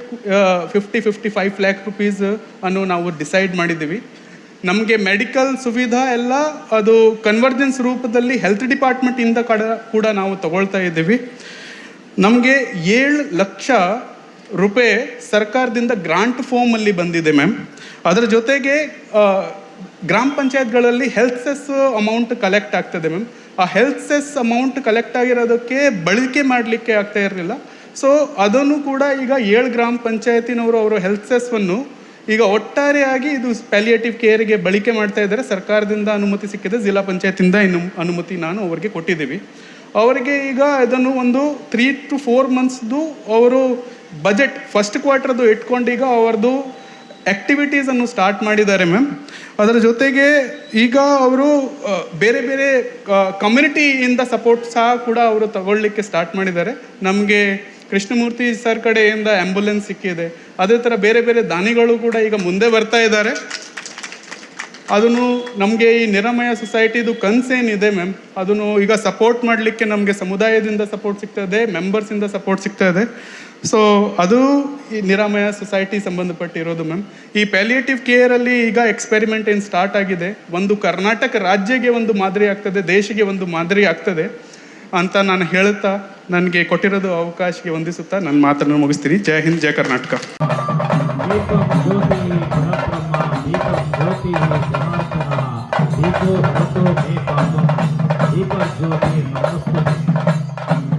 50-55 ಲ್ಯಾಕ್ ರುಪೀಸ್ ಅನ್ನು ನಾವು ಡಿಸೈಡ್ ಮಾಡಿದ್ದೀವಿ. ನಮಗೆ ಮೆಡಿಕಲ್ ಸುವಿಧಾ ಎಲ್ಲ ಅದು ಕನ್ವರ್ಜೆನ್ಸ್ ರೂಪದಲ್ಲಿ ಹೆಲ್ತ್ ಡಿಪಾರ್ಟ್ಮೆಂಟಿಂದ ಕೂಡ ನಾವು ತಗೊಳ್ತಾ ಇದ್ದೀವಿ. ನಮಗೆ 7 ಲಕ್ಷ ರೂಪಾಯಿ ಸರ್ಕಾರದಿಂದ ಗ್ರಾಂಟ್ ಫಾರ್ಮಲ್ಲಿ ಬಂದಿದೆ ಮ್ಯಾಮ್. ಅದರ ಜೊತೆಗೆ ಗ್ರಾಮ ಪಂಚಾಯತ್ಗಳಲ್ಲಿ ಹೆಲ್ತ್ ಸೆಸ್ ಅಮೌಂಟ್ ಕಲೆಕ್ಟ್ ಆಗ್ತದೆ ಮ್ಯಾಮ್. ಆ ಹೆಲ್ತ್ ಸೆಸ್ ಅಮೌಂಟ್ ಕಲೆಕ್ಟ್ ಆಗಿರೋದಕ್ಕೆ ಬಳಕೆ ಮಾಡಲಿಕ್ಕೆ ಆಗ್ತಾ ಇರಲಿಲ್ಲ. ಸೊ ಅದನ್ನು ಕೂಡ ಈಗ 7 ಗ್ರಾಮ ಪಂಚಾಯತಿನವರು ಅವರು ಹೆಲ್ತ್ ಸೆಸ್ವನ್ನು ಈಗ ಒಟ್ಟಾರೆಯಾಗಿ ಇದು ಪ್ಯಾಲಿಯೇಟಿವ್ ಕೇರ್ಗೆ ಬಳಕೆ ಮಾಡ್ತಾ ಇದ್ದಾರೆ. ಸರ್ಕಾರದಿಂದ ಅನುಮತಿ ಸಿಕ್ಕಿದೆ, ಜಿಲ್ಲಾ ಪಂಚಾಯತಿಂದ ಅನುಮತಿ ನಾನು ಅವರಿಗೆ ಕೊಟ್ಟಿದ್ದೀವಿ. ಅವರಿಗೆ ಈಗ ಇದನ್ನು ಒಂದು 3 to 4 ಮಂತ್ಸ್ದು ಅವರು ಬಜೆಟ್ ಫಸ್ಟ್ ಕ್ವಾರ್ಟರ್ದು ಇಟ್ಕೊಂಡು ಈಗ ಅವರದು ಆ್ಯಕ್ಟಿವಿಟೀಸನ್ನು ಸ್ಟಾರ್ಟ್ ಮಾಡಿದ್ದಾರೆ ಮ್ಯಾಮ್. ಅದರ ಜೊತೆಗೆ ಈಗ ಅವರು ಬೇರೆ ಬೇರೆ ಕಮ್ಯುನಿಟಿಯಿಂದ ಸಪೋರ್ಟ್ ಸಹ ಕೂಡ ಅವರು ತಗೊಳ್ಳಿಕ್ಕೆ ಸ್ಟಾರ್ಟ್ ಮಾಡಿದ್ದಾರೆ. ನಮಗೆ ಕೃಷ್ಣಮೂರ್ತಿ ಸರ್ ಕಡೆಯಿಂದ ಆ್ಯಂಬುಲೆನ್ಸ್ ಸಿಕ್ಕಿದೆ. ಅದೇ ಥರ ಬೇರೆ ಬೇರೆ ದಾನಿಗಳು ಕೂಡ ಈಗ ಮುಂದೆ ಬರ್ತಾ ಇದ್ದಾರೆ. ಅದನ್ನು ನಮಗೆ ಈ ನಿರಾಮಯ ಸೊಸೈಟಿದು ಕನ್ಸೇನಿದೆ ಮ್ಯಾಮ್, ಅದನ್ನು ಈಗ ಸಪೋರ್ಟ್ ಮಾಡಲಿಕ್ಕೆ ನಮಗೆ ಸಮುದಾಯದಿಂದ ಸಪೋರ್ಟ್ ಸಿಗ್ತಾ ಇದೆ, ಮೆಂಬರ್ಸಿಂದ ಸಪೋರ್ಟ್ ಸಿಗ್ತಾ ಇದೆ. ಸೊ ಅದು ಈ ನಿರಾಮಯ ಸೊಸೈಟಿ ಸಂಬಂಧಪಟ್ಟಿರೋದು ಮ್ಯಾಮ್. ಈ ಪ್ಯಾಲಿಯೇಟಿವ್ ಕೇರಲ್ಲಿ ಈಗ ಎಕ್ಸ್ಪೆರಿಮೆಂಟ್ ಏನು ಸ್ಟಾರ್ಟ್ ಆಗಿದೆ, ಒಂದು ಕರ್ನಾಟಕ ರಾಜ್ಯಕ್ಕೆ ಒಂದು ಮಾದರಿ ಆಗ್ತದೆ, ದೇಶಕ್ಕೆ ಒಂದು ಮಾದರಿ ಆಗ್ತದೆ ಅಂತ ನಾನು ಹೇಳುತ್ತಾ ನನಗೆ ಕೊಟ್ಟಿರೋದು ಅವಕಾಶಕ್ಕೆ ವಂದಿಸುತ್ತಾ ನನ್ನ ಮಾತನ್ನು ಮುಗಿಸ್ತೀನಿ. ಜೈ ಹಿಂದ್, ಜೈ ಕರ್ನಾಟಕ. ದೀಪಂ ಜ್ಯೋತಿ ಪರಬ್ರಹ್ಮ ದೀಪಂ ಜ್ಯೋತಿ ಜನಾರ್ದನ ದೀಪೋ ಭವತೋ ಮೇ ಪಾಪಂ ದೀಪ ಜ್ಯೋತಿ ನಮಸ್ತೆ.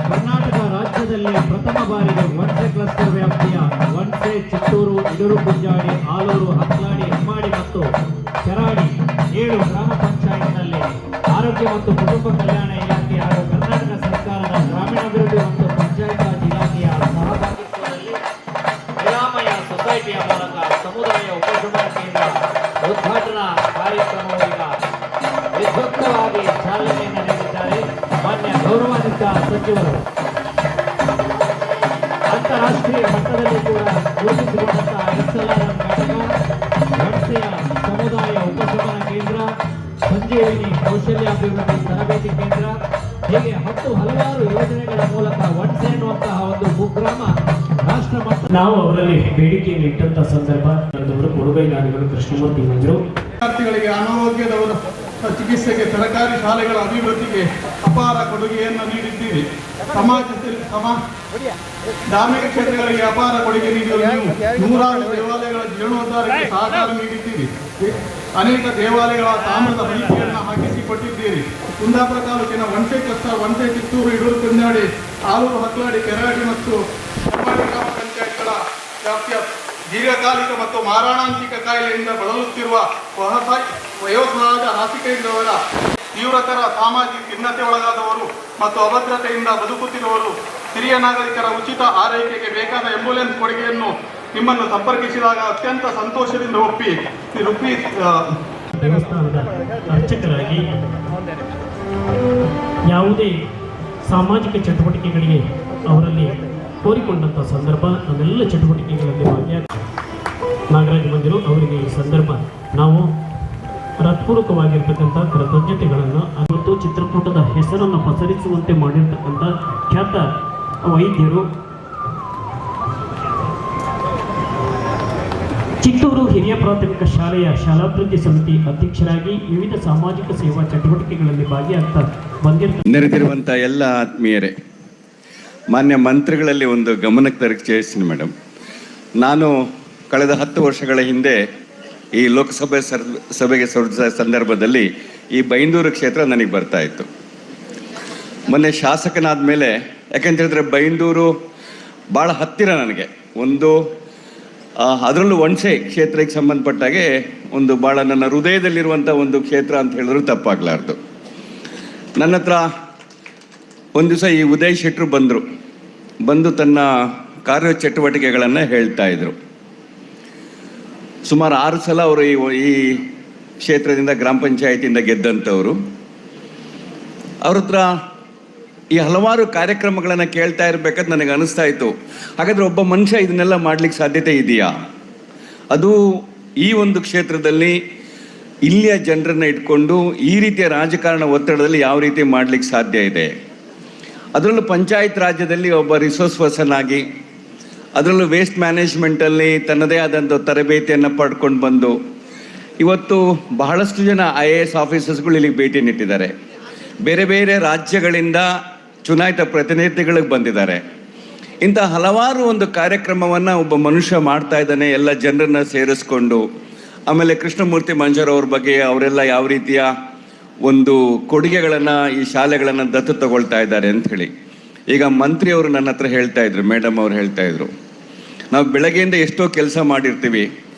ಕರ್ನಾಟಕ ರಾಜ್ಯದಲ್ಲಿ ಪ್ರಥಮ ಬಾರಿಗೆ ವನ್ಸೆ ಕ್ಲಸ್ಟರ್ ವ್ಯಾಪ್ತಿಯ ವನ್ಸೆ, ಚಿತ್ತೂರು, ಇಡೂರು, ಗುಂಜಾಡಿ, ಆಲೂರು, ಹತ್ಲಾಡಿ, ಹೆಮ್ಮಾಡಿ ಮತ್ತು ಕೆರಾಡಿ 7 ಗ್ರಾಮ ಪಂಚಾಯತ್ನಲ್ಲಿ ಆರೋಗ್ಯ ಮತ್ತು ಕುಟುಂಬ ಕಲ್ಯಾಣ ಇಲಾಖೆ ಹಾಗೂ ಕರ್ನಾಟಕ ಸರ್ಕಾರದ ಗ್ರಾಮೀಣಾಭಿವೃದ್ಧಿ ಮತ್ತು ಪಂಚಾಯತ್ ರಾಜ್ ಇಲಾಖೆಯ ಸಹಭಾಗಿತ್ವದಲ್ಲಿ ನಿರಾಮಯ ಸೊಸೈಟಿಯ ಮೂಲಕ ಸಮುದಾಯ ಉಪಶಮನ ಕೇಂದ್ರ ಉದ್ಘಾಟನಾ ಕಾರ್ಯಕ್ರಮವು ಈಗ ವಿಧ್ಯುಕ್ತವಾಗಿ ಚಾಲನೆಯನ್ನು ನೀಡಿದ್ದಾರೆ ಮಾನ್ಯ ಗೌರವಾನ್ವಿತ ಸಚಿವರು. ಅಂತಾರಾಷ್ಟ್ರೀಯ ಮಟ್ಟದಲ್ಲಿ ಕೂಡ ಗುರುತಿಸಿಕೊಂಡಂತಹ SLRM ಘಟಕ, ವನ್ಸೆಯ ಸಮುದಾಯ ಉಪಶಮನ ಕೇಂದ್ರ, ಸಂಜೀವಿನಿ ಕೌಶಲ್ಯಾಭಿವೃದ್ಧಿ ತರಬೇತಿ ಕೇಂದ್ರ, ಹೀಗೆ ಹಲವಾರು ಯೋಜನೆಗಳ ಮೂಲಕ ವನ್ಸೆ ಎನ್ನುವಂತಹ ಒಂದು ಕುಗ್ರಾಮ ರಾಷ್ಟ್ರ ಮಟ್ಟ. ನಾವು ಅವರಲ್ಲಿ ಬೇಡಿಕೆಯನ್ನು ಇಟ್ಟಂತ ಸಂದರ್ಭ ನಂದವರು ಕೊಡುಗೈದಾರಿಗಳು ಕೃಷ್ಣಮೂರ್ತಿ ಮಂಜರು. ವಿದ್ಯಾರ್ಥಿಗಳಿಗೆ ಅನಾರೋಗ್ಯದವರ ಚಿಕಿತ್ಸೆಗೆ ಸರ್ಕಾರಿ ಶಾಲೆಗಳ ಅಭಿವೃದ್ಧಿಗೆ ಅಪಾರ ಕೊಡುಗೆಯನ್ನು ನೀಡಿದ್ದೀರಿ. ಧಾರ್ಮಿಕ ಕ್ಷೇತ್ರಗಳಿಗೆ ಅಪಾರ ಕೊಡುಗೆ ನೀಡಿರುವ ನೀವು ನೂರಾರು ದೇವಾಲಯಗಳ ಜೀರ್ಣೋದ್ಧಾರಕ್ಕೆ ಸಹಕಾರ ನೀಡಿದ್ದೀರಿ. ಅನೇಕ ದೇವಾಲಯಗಳ ತಾಮ್ರದ ಬಳಿಕೆಯನ್ನು ಹಾಕಿಸಿಕೊಟ್ಟಿದ್ದೀರಿ. ಕುಂದಾಪುರ ತಾಲೂಕಿನ ವನ್ಸೆ ಕ್ಲಸ್ಟರ್, ವನ್ಸೆ, ಚಿತ್ತೂರು, ಇಡೂರು, ಕುಂಜಾಡಿ, ಆಲೂರು, ಹತ್ಲಾಡಿ, ಕೆರಾಡಿ ಮತ್ತು ಹೆಮ್ಮಾಡಿ ಗ್ರಾಮ ಪಂಚಾಯತ್ಗಳ ವ್ಯಾಪ್ತಿಯ ದೀರ್ಘಕಾಲಿಕ ಮತ್ತು ಮಾರಣಾಂತಿಕ ಕಾಯಿಲೆಯಿಂದ ಬಳಲುತ್ತಿರುವ ವಯೋಸಹಜ ನಾಸಿಕೆಯಿಂದವರ ತೀವ್ರತರ ಸಾಮಾಜಿಕ ಖಿನ್ನತೆ ಒಳಗಾದವರು ಮತ್ತು ಅಭದ್ರತೆಯಿಂದ ಬದುಕುತ್ತಿರುವವರು, ಹಿರಿಯ ನಾಗರಿಕರ ಉಚಿತ ಆರೈಕೆಗೆ ಬೇಕಾದ ಆಂಬ್ಯುಲೆನ್ಸ್ ಕೊಡುಗೆಯನ್ನು ನಿಮ್ಮನ್ನು ಸಂಪರ್ಕಿಸಿದಾಗ ಅತ್ಯಂತ ಸಂತೋಷದಿಂದ ಒಪ್ಪಿ ದೇವಸ್ಥಾನದ ಅರ್ಚಕರಾಗಿ ಯಾವುದೇ ಸಾಮಾಜಿಕ ಚಟುವಟಿಕೆಗಳಿಗೆ ಅವರಲ್ಲಿ ಕೋರಿಕೊಂಡಂಥ ಸಂದರ್ಭ ನಮ್ಮೆಲ್ಲ ಚಟುವಟಿಕೆಗಳಲ್ಲಿ ಭಾಗಿಯಾಗಿ ನಾಗರಾಜ ಮಂಜರು ಅವರಿಗೆ ಈ ಸಂದರ್ಭ ನಾವು ಹೃತ್ಪೂರ್ವಕವಾಗಿರ್ತಕ್ಕಂಥ ಕೃತಜ್ಞತೆಗಳನ್ನು ಮತ್ತು ಚಿತ್ರಕೂಟದ ಹೆಸರನ್ನು ಪಸರಿಸುವಂತೆ ಮಾಡಿರ್ತಕ್ಕಂಥ ಖ್ಯಾತ ವೈದ್ಯರು, ಚಿತ್ತೂರು ಹಿರಿಯ ಪ್ರಾಥಮಿಕ ಶಾಲೆಯ ಶಾಲಾಭಿವೃದ್ಧಿ ಸಮಿತಿ ಅಧ್ಯಕ್ಷರಾಗಿ ವಿವಿಧ ಸಾಮಾಜಿಕ ಸೇವಾ ಚಟುವಟಿಕೆಗಳಲ್ಲಿ ಭಾಗಿಯಾಗ್ತಾ ನೆರೆದಿರುವಂಥ ಎಲ್ಲ ಆತ್ಮೀಯರೇ, ಮಾನ್ಯ ಮಂತ್ರಿಗಳಲ್ಲಿ ಒಂದು ಗಮನಕ್ಕೆ ತರಚೇಸ್ತೀನಿ ಮೇಡಮ್. ನಾನು ಕಳೆದ 10 ವರ್ಷಗಳ ಹಿಂದೆ ಈ ಲೋಕಸಭೆ ಸಭೆಗೆ ಸಂದರ್ಭದಲ್ಲಿ ಈ ಬೈಂದೂರು ಕ್ಷೇತ್ರ ನನಗೆ ಬರ್ತಾ ಇತ್ತು. ಮೊನ್ನೆ ಶಾಸಕನಾದ ಮೇಲೆ, ಯಾಕೆಂತೇಳಿದ್ರೆ ಬೈಂದೂರು ಭಾಳ ಹತ್ತಿರ ನನಗೆ, ಒಂದು ಅದರಲ್ಲೂ ವನ್ಸೆ ಕ್ಷೇತ್ರಕ್ಕೆ ಸಂಬಂಧಪಟ್ಟಾಗೆ ಒಂದು ಭಾಳ ನನ್ನ ಹೃದಯದಲ್ಲಿರುವಂಥ ಒಂದು ಕ್ಷೇತ್ರ ಅಂತ ಹೇಳಿದ್ರು ತಪ್ಪಾಗಲಾರ್ದು. ನನ್ನ ಹತ್ರ ಒಂದು ದಿವಸ ಈ ಉದಯ್ ಶೆಟ್ಟರು ಬಂದು ತನ್ನ ಕಾರ್ಯಚಟುವಟಿಕೆಗಳನ್ನು ಹೇಳ್ತಾ ಇದ್ರು. ಸುಮಾರು 6 ಸಲ ಅವರು ಈ ಕ್ಷೇತ್ರದಿಂದ ಗ್ರಾಮ ಪಂಚಾಯತಿಯಿಂದ ಗೆದ್ದಂಥವರು. ಅವ್ರ ಹತ್ರ ಈ ಹಲವಾರು ಕಾರ್ಯಕ್ರಮಗಳನ್ನು ಕೇಳ್ತಾ ಇರಬೇಕಾದ್ರೆ ನನಗೆ ಅನಿಸ್ತಾ ಇತ್ತು, ಹಾಗಾದರೆ ಒಬ್ಬ ಮನುಷ್ಯ ಇದನ್ನೆಲ್ಲ ಮಾಡಲಿಕ್ಕೆ ಸಾಧ್ಯತೆ ಇದೆಯಾ? ಅದು ಈ ಒಂದು ಕ್ಷೇತ್ರದಲ್ಲಿ ಇಲ್ಲಿಯ ಜನರನ್ನು ಇಟ್ಕೊಂಡು ಈ ರೀತಿಯ ರಾಜಕಾರಣ ಒತ್ತಡದಲ್ಲಿ ಯಾವ ರೀತಿ ಮಾಡಲಿಕ್ಕೆ ಸಾಧ್ಯ ಇದೆ? ಅದರಲ್ಲೂ ಪಂಚಾಯತ್ ರಾಜ್ಯದಲ್ಲಿ ಒಬ್ಬ ರಿಸೋರ್ಸ್ ಪರ್ಸನ್ ಆಗಿ, ಅದರಲ್ಲೂ ವೇಸ್ಟ್ ಮ್ಯಾನೇಜ್ಮೆಂಟಲ್ಲಿ ತನ್ನದೇ ಆದಂಥ ತರಬೇತಿಯನ್ನು ಪಡ್ಕೊಂಡು ಬಂದು ಇವತ್ತು ಬಹಳಷ್ಟು ಜನ IAS ಆಫೀಸರ್ಸ್ಗಳು ಇಲ್ಲಿಗೆ ಭೇಟಿ ನೀಟ್ಟಿದ್ದಾರೆ. ಬೇರೆ ಬೇರೆ ರಾಜ್ಯಗಳಿಂದ ಚುನಾಯಿತ ಪ್ರತಿನಿಧಿಗಳಿಗೆ ಬಂದಿದ್ದಾರೆ. ಇಂಥ ಹಲವಾರು ಒಂದು ಕಾರ್ಯಕ್ರಮವನ್ನು ಒಬ್ಬ ಮನುಷ್ಯ ಮಾಡ್ತಾ ಇದ್ದಾನೆ, ಎಲ್ಲ ಜನರನ್ನು ಸೇರಿಸ್ಕೊಂಡು. ಆಮೇಲೆ ಕೃಷ್ಣಮೂರ್ತಿ ಮಂಜರ್ ಅವ್ರ ಬಗ್ಗೆ ಅವರೆಲ್ಲ ಯಾವ ರೀತಿಯ ಒಂದು ಕೊಡುಗೆಗಳನ್ನು ಈ ಶಾಲೆಗಳನ್ನು ದತ್ತು ತಗೊಳ್ತಾ ಇದ್ದಾರೆ ಅಂಥೇಳಿ. ಈಗ ಮಂತ್ರಿಯವರು ನನ್ನ ಹತ್ರ ಹೇಳ್ತಾ ಇದ್ರು, ಮೇಡಮ್ ಅವ್ರು ಹೇಳ್ತಾ ಇದ್ರು, ನಾವು ಬೆಳಗ್ಗೆಯಿಂದ ಎಷ್ಟೋ ಕೆಲಸ ಮಾಡಿರ್ತೀವಿ,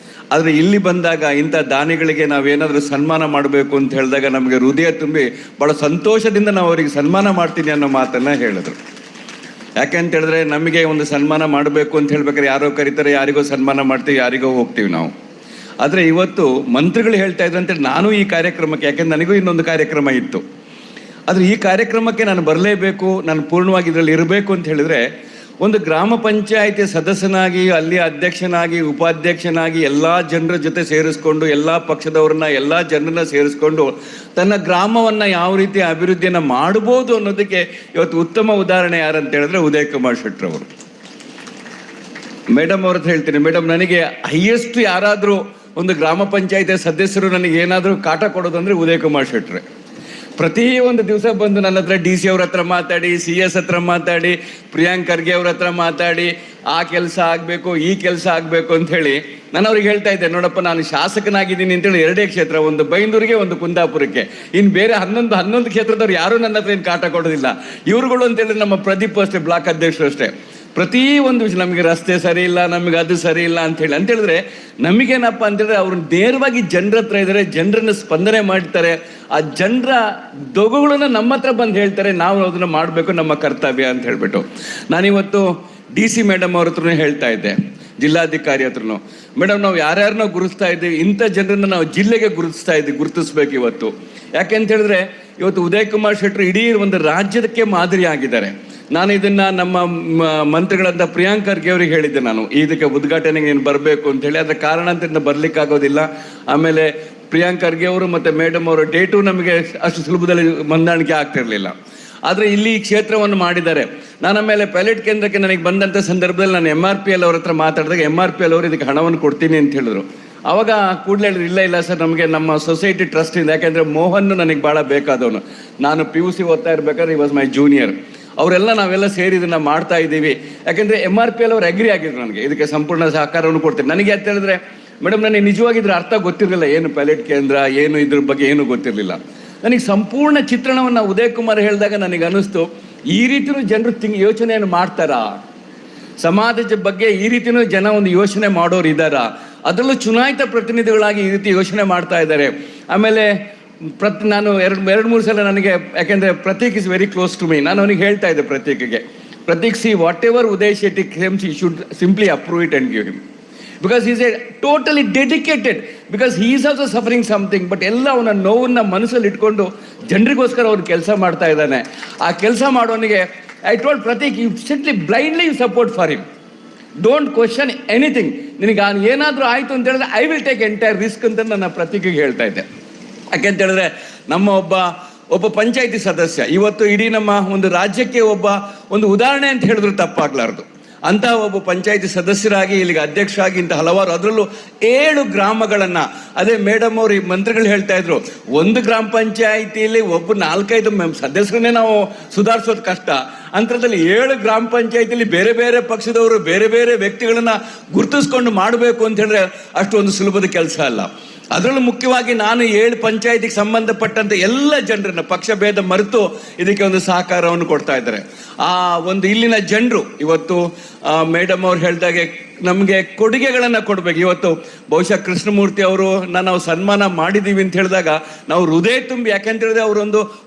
ಆದರೆ ಇಲ್ಲಿ ಬಂದಾಗ ಇಂಥ ದಾನಿಗಳಿಗೆ ನಾವೇನಾದರೂ ಸನ್ಮಾನ ಮಾಡಬೇಕು ಅಂತ ಹೇಳಿದಾಗ ನಮಗೆ ಹೃದಯ ತುಂಬಿ ಭಾಳ ಸಂತೋಷದಿಂದ ನಾವು ಅವರಿಗೆ ಸನ್ಮಾನ ಮಾಡ್ತೀನಿ ಅನ್ನೋ ಮಾತನ್ನು ಹೇಳಿದ್ರು. ಯಾಕೆ ಅಂತ ಹೇಳಿದ್ರೆ ನಮಗೆ ಒಂದು ಸನ್ಮಾನ ಮಾಡಬೇಕು ಅಂತ ಹೇಳ್ಬೇಕಾದ್ರೆ ಯಾರೋ ಕರೀತಾರೆ, ಯಾರಿಗೋ ಸನ್ಮಾನ ಮಾಡ್ತೀವಿ, ಯಾರಿಗೋ ಹೋಗ್ತೀವಿ ನಾವು. ಆದರೆ ಇವತ್ತು ಮಂತ್ರಿಗಳು ಹೇಳ್ತಾ ಇದ್ರು ಅಂತೇಳಿ ನಾನು ಈ ಕಾರ್ಯಕ್ರಮಕ್ಕೆ, ಯಾಕೆಂದ್ರೆ ನನಗೂ ಇನ್ನೊಂದು ಕಾರ್ಯಕ್ರಮ ಇತ್ತು, ಆದರೆ ಈ ಕಾರ್ಯಕ್ರಮಕ್ಕೆ ನಾನು ಬರಲೇಬೇಕು, ನಾನು ಪೂರ್ಣವಾಗಿ ಇದರಲ್ಲಿ ಇರಬೇಕು ಅಂತ ಹೇಳಿದರೆ ಒಂದು ಗ್ರಾಮ ಪಂಚಾಯಿತಿ ಸದಸ್ಯನಾಗಿ, ಅಲ್ಲಿ ಅಧ್ಯಕ್ಷನಾಗಿ, ಉಪಾಧ್ಯಕ್ಷನಾಗಿ ಎಲ್ಲ ಜನರ ಜೊತೆ ಸೇರಿಸ್ಕೊಂಡು, ಎಲ್ಲ ಪಕ್ಷದವ್ರನ್ನ, ಎಲ್ಲ ಜನರನ್ನ ಸೇರಿಸ್ಕೊಂಡು ತನ್ನ ಗ್ರಾಮವನ್ನು ಯಾವ ರೀತಿ ಅಭಿವೃದ್ಧಿಯನ್ನು ಮಾಡ್ಬೋದು ಅನ್ನೋದಕ್ಕೆ ಇವತ್ತು ಉತ್ತಮ ಉದಾಹರಣೆ ಯಾರಂತ ಹೇಳಿದ್ರೆ ಉದಯ್ ಕುಮಾರ್ ಶೆಟ್ಟರ್ ಅವರು. ಮೇಡಮ್ ಅವ್ರ ಹತ್ರ ಹೇಳ್ತೀನಿ, ಮೇಡಮ್ ನನಗೆ ಹೈಯೆಸ್ಟ್ ಯಾರಾದರೂ ಒಂದು ಗ್ರಾಮ ಪಂಚಾಯತಿ ಸದಸ್ಯರು ನನಗೆ ಏನಾದರೂ ಕಾಟ ಕೊಡೋದಂದ್ರೆ ಉದಯ್ ಕುಮಾರ್ ಶೆಟ್ರೆ. ಪ್ರತಿ ಒಂದು ದಿವಸ ಬಂದು ನನ್ನ ಹತ್ರ ಡಿ ಸಿ ಅವ್ರ ಹತ್ರ ಮಾತಾಡಿ, ಸಿ ಎಸ್ ಹತ್ರ ಮಾತಾಡಿ, ಪ್ರಿಯಾಂಕ್ ಖರ್ಗೆ ಅವ್ರ ಹತ್ರ ಮಾತಾಡಿ, ಆ ಕೆಲಸ ಆಗಬೇಕು ಈ ಕೆಲಸ ಆಗಬೇಕು ಅಂತ ಹೇಳಿ ನಾನು ಅವ್ರಿಗೆ ಹೇಳ್ತಾ ಇದ್ದೆ, ನೋಡಪ್ಪ ನಾನು ಶಾಸಕನಾಗಿದ್ದೀನಿ ಅಂತೇಳಿ 2 ಕ್ಷೇತ್ರ, ಒಂದು ಬೈಂದೂರಿಗೆ ಒಂದು ಕುಂದಾಪುರಕ್ಕೆ, ಇನ್ನು ಬೇರೆ 11 ಕ್ಷೇತ್ರದವ್ರು ಯಾರೂ ನನ್ನ ಹತ್ರ ಏನು ಕಾಟ ಕೊಡೋದಿಲ್ಲ. ಇವ್ರುಗಳು ಅಂತೇಳಿ ನಮ್ಮ ಪ್ರದೀಪ್ ಅಷ್ಟೇ, ಬ್ಲಾಕ್ ಅಧ್ಯಕ್ಷರು ಅಷ್ಟೇ, ಪ್ರತಿ ಒಂದು ವಿಷಯ ನಮಗೆ ರಸ್ತೆ ಸರಿ ಇಲ್ಲ, ನಮಗೆ ಅದು ಸರಿ ಇಲ್ಲ ಅಂತೇಳಿದ್ರೆ ನಮಗೇನಪ್ಪ ಅಂತೇಳಿದ್ರೆ ಅವ್ರು ನೇರವಾಗಿ ಜನರ ಹತ್ರ ಇದ್ದಾರೆ, ಜನರನ್ನು ಸ್ಪಂದನೆ ಮಾಡ್ತಾರೆ, ಆ ಜನರ ದೊಗುಗಳನ್ನು ನಮ್ಮ ಹತ್ರ ಬಂದು ಹೇಳ್ತಾರೆ, ನಾವು ಅದನ್ನು ಮಾಡಬೇಕು, ನಮ್ಮ ಕರ್ತವ್ಯ ಅಂತ ಹೇಳ್ಬಿಟ್ಟು. ನಾನಿವತ್ತು ಡಿ ಸಿ ಮೇಡಮ್ ಅವ್ರ ಹತ್ರನೂ ಹೇಳ್ತಾ ಇದ್ದೆ, ಜಿಲ್ಲಾಧಿಕಾರಿ ಹತ್ರನು, ಮೇಡಮ್ ನಾವು ಯಾರ್ಯಾರನ್ನೋ ಗುರುತಿಸ್ತಾ ಇದ್ದೀವಿ, ಇಂಥ ಜನರನ್ನ ನಾವು ಜಿಲ್ಲೆಗೆ ಗುರುತಿಸ್ಬೇಕು ಇವತ್ತು. ಯಾಕೆಂತ ಹೇಳಿದ್ರೆ ಇವತ್ತು ಉದಯ್ ಕುಮಾರ್ ಶೆಟ್ರು ಇಡೀ ಒಂದು ರಾಜ್ಯದಕ್ಕೆ ಮಾದರಿ ಆಗಿದ್ದಾರೆ. ನಾನು ಇದನ್ನ ನಮ್ಮ ಮಂತ್ರಿಗಳಂತ ಪ್ರಿಯಾಂಕ್ ಖರ್ಗೆ ಅವ್ರಿಗೆ ಹೇಳಿದ್ದೆ, ನಾನು ಇದಕ್ಕೆ ಉದ್ಘಾಟನೆಗೆ ನೀನು ಬರಬೇಕು ಅಂತ ಹೇಳಿ. ಅದರ ಕಾರಣಾಂತರದಿಂದ ಬರ್ಲಿಕ್ಕಾಗೋದಿಲ್ಲ. ಆಮೇಲೆ ಪ್ರಿಯಾಂಕ್ ಖರ್ಗೆ ಅವರು ಮತ್ತು ಮೇಡಮ್ ಅವರ ಡೇಟು ನಮಗೆ ಅಷ್ಟು ಸುಲಭದಲ್ಲಿ ಹೊಂದಾಣಿಕೆ ಆಗ್ತಿರ್ಲಿಲ್ಲ. ಆದರೆ ಇಲ್ಲಿ ಕ್ಷೇತ್ರವನ್ನು ಮಾಡಿದ್ದಾರೆ. ನಾನು ಆಮೇಲೆ ಪೈಲಟ್ ಕೇಂದ್ರಕ್ಕೆ ನನಗೆ ಬಂದಂಥ ಸಂದರ್ಭದಲ್ಲಿ ನಾನು MRPL ಅವ್ರ ಹತ್ರ ಮಾತಾಡಿದಾಗ MRPL ಅವರು ಇದಕ್ಕೆ ಹಣವನ್ನು ಕೊಡ್ತೀನಿ ಅಂತ ಹೇಳಿದ್ರು. ಆವಾಗ ಕೂಡಲೇ ಹೇಳಿದ್ರು, ಇಲ್ಲ ಸರ್, ನಮಗೆ ನಮ್ಮ ಸೊಸೈಟಿ ಟ್ರಸ್ಟಿಂದ, ಯಾಕೆಂದರೆ ಮೋಹನ್ ನನಗೆ ಭಾಳ ಬೇಕಾದವನು, ನಾನು PUC ಓದ್ತಾ ಇರ್ಬೇಕಾದ್ರೆ ವಾಸ್ ಮೈ ಜೂನಿಯರ್, ಅವರೆಲ್ಲ ನಾವೆಲ್ಲ ಸೇರಿ ಇದನ್ನು ಮಾಡ್ತಾ ಇದ್ದೀವಿ. ಯಾಕೆಂದರೆ MRPL ಅವರು ಅಗ್ರಿ ಆಗಿದ್ರು ನನಗೆ ಇದಕ್ಕೆ ಸಂಪೂರ್ಣ ಸಹಕಾರವನ್ನು ಕೊಡ್ತೀನಿ. ನನಗೆ ಅಂತ ಹೇಳಿದ್ರೆ ಮೇಡಮ್ ನನಗೆ ನಿಜವಾಗಿದ್ರ ಅರ್ಥ ಗೊತ್ತಿರಲಿಲ್ಲ, ಏನು ಪೈಲಟ್ ಕೇಂದ್ರ ಏನು, ಇದ್ರ ಬಗ್ಗೆ ಏನು ಗೊತ್ತಿರಲಿಲ್ಲ. ನನಗೆ ಸಂಪೂರ್ಣ ಚಿತ್ರಣವನ್ನು ಉದಯ್ ಕುಮಾರ್ ಹೇಳಿದಾಗ ನನಗೆ ಅನ್ನಿಸ್ತು, ಈ ರೀತಿಯೂ ಜನರು ಯೋಚನೆಯನ್ನು ಮಾಡ್ತಾರಾ, ಸಮಾಜದ ಬಗ್ಗೆ ಈ ರೀತಿಯೂ ಜನ ಒಂದು ಯೋಚನೆ ಮಾಡೋರು ಇದ್ದಾರಾ, ಅದರಲ್ಲೂ ಚುನಾಯಿತ ಪ್ರತಿನಿಧಿಗಳಾಗಿ ಈ ರೀತಿ ಯೋಚನೆ ಮಾಡ್ತಾ ಇದ್ದಾರೆ. ಆಮೇಲೆ ನಾನು 2-3 ಸಲ ನನಗೆ, ಯಾಕೆಂದರೆ Prateek is very close to me, ನಾನು ಅವನಿಗೆ ಹೇಳ್ತಾ ಇದ್ದೆ Prateek see whatever Uday Shetty claims you should simply approve it and give him, because is a totally dedicated, because he is also suffering something. But ಎಲ್ಲ ಅವನ ನೋವನ್ನು ಮನಸ್ಸಲ್ಲಿ ಇಟ್ಕೊಂಡು ಜನರಿಗೋಸ್ಕರ ಅವ್ನು ಕೆಲಸ ಮಾಡ್ತಾ ಇದ್ದಾನೆ. ಆ ಕೆಲಸ ಮಾಡೋನಿಗೆ I told Prateek, you simply blindly you support for him, don't question anything. ನಿನಗೆ ಏನಾದರೂ ಆಯಿತು ಅಂತ ಹೇಳಿದ್ರೆ I will take entire risk ಅಂತ ನನ್ನ ಪ್ರತೀಕಿಗೆ ಹೇಳ್ತಾ ಇದ್ದೆ. ಯಾಕೆಂತ ಹೇಳಿದ್ರೆ ನಮ್ಮ ಒಬ್ಬ ಪಂಚಾಯಿತಿ ಸದಸ್ಯ ಇವತ್ತು ಇಡೀ ನಮ್ಮ ಒಂದು ರಾಜ್ಯಕ್ಕೆ ಒಂದು ಉದಾಹರಣೆ ಅಂತ ಹೇಳಿದ್ರು ತಪ್ಪಾಗ್ಲಾರ್ದು. ಅಂತಹ ಒಬ್ಬ ಪಂಚಾಯಿತಿ ಸದಸ್ಯರಾಗಿ ಇಲ್ಲಿಗೆ ಅಧ್ಯಕ್ಷರಾಗಿ ಇಂಥ ಹಲವಾರು, ಅದರಲ್ಲೂ 7 ಗ್ರಾಮಗಳನ್ನು, ಅದೇ ಮೇಡಮ್ ಅವರು ಈ ಮಂತ್ರಿಗಳು ಹೇಳ್ತಾ ಇದ್ರು, ಒಂದು ಗ್ರಾಮ ಪಂಚಾಯಿತಿಯಲ್ಲಿ 4-5 ಸದಸ್ಯರನ್ನೇ ನಾವು ಸುಧಾರಿಸೋದು ಕಷ್ಟ, ಅಂತರದಲ್ಲಿ 7 ಗ್ರಾಮ ಪಂಚಾಯಿತಿಯಲ್ಲಿ ಬೇರೆ ಬೇರೆ ಪಕ್ಷದವರು ಬೇರೆ ಬೇರೆ ವ್ಯಕ್ತಿಗಳನ್ನ ಗುರುತಿಸ್ಕೊಂಡು ಮಾಡಬೇಕು ಅಂತ ಹೇಳಿದ್ರೆ ಅಷ್ಟೊಂದು ಸುಲಭದ ಕೆಲಸ ಅಲ್ಲ. ಅದರಲ್ಲೂ ಮುಖ್ಯವಾಗಿ ನಾನು 7 ಪಂಚಾಯಿತಿಗೆ ಸಂಬಂಧಪಟ್ಟಂತೆ ಎಲ್ಲ ಜನರನ್ನ ಪಕ್ಷ ಭೇದ ಮರೆತು ಇದಕ್ಕೆ ಒಂದು ಸಹಕಾರವನ್ನು ಕೊಡ್ತಾ ಇದ್ದಾರೆ. ಆ ಒಂದು ಇಲ್ಲಿನ ಜನರು ಇವತ್ತು ಮೇಡಮ್ ಅವ್ರು ಹೇಳಿದಾಗೆ ನಮಗೆ ಕೊಡುಗೆಗಳನ್ನು ಕೊಡಬೇಕು. ಇವತ್ತು ಬಹುಶಃ ಕೃಷ್ಣಮೂರ್ತಿ ಅವರು ನಾವು ಸನ್ಮಾನ ಮಾಡಿದ್ದೀವಿ ಅಂತ ಹೇಳಿದಾಗ ನಾವು ಹೃದಯ ತುಂಬಿ, ಯಾಕೆಂತ ಹೇಳಿದ್ರೆ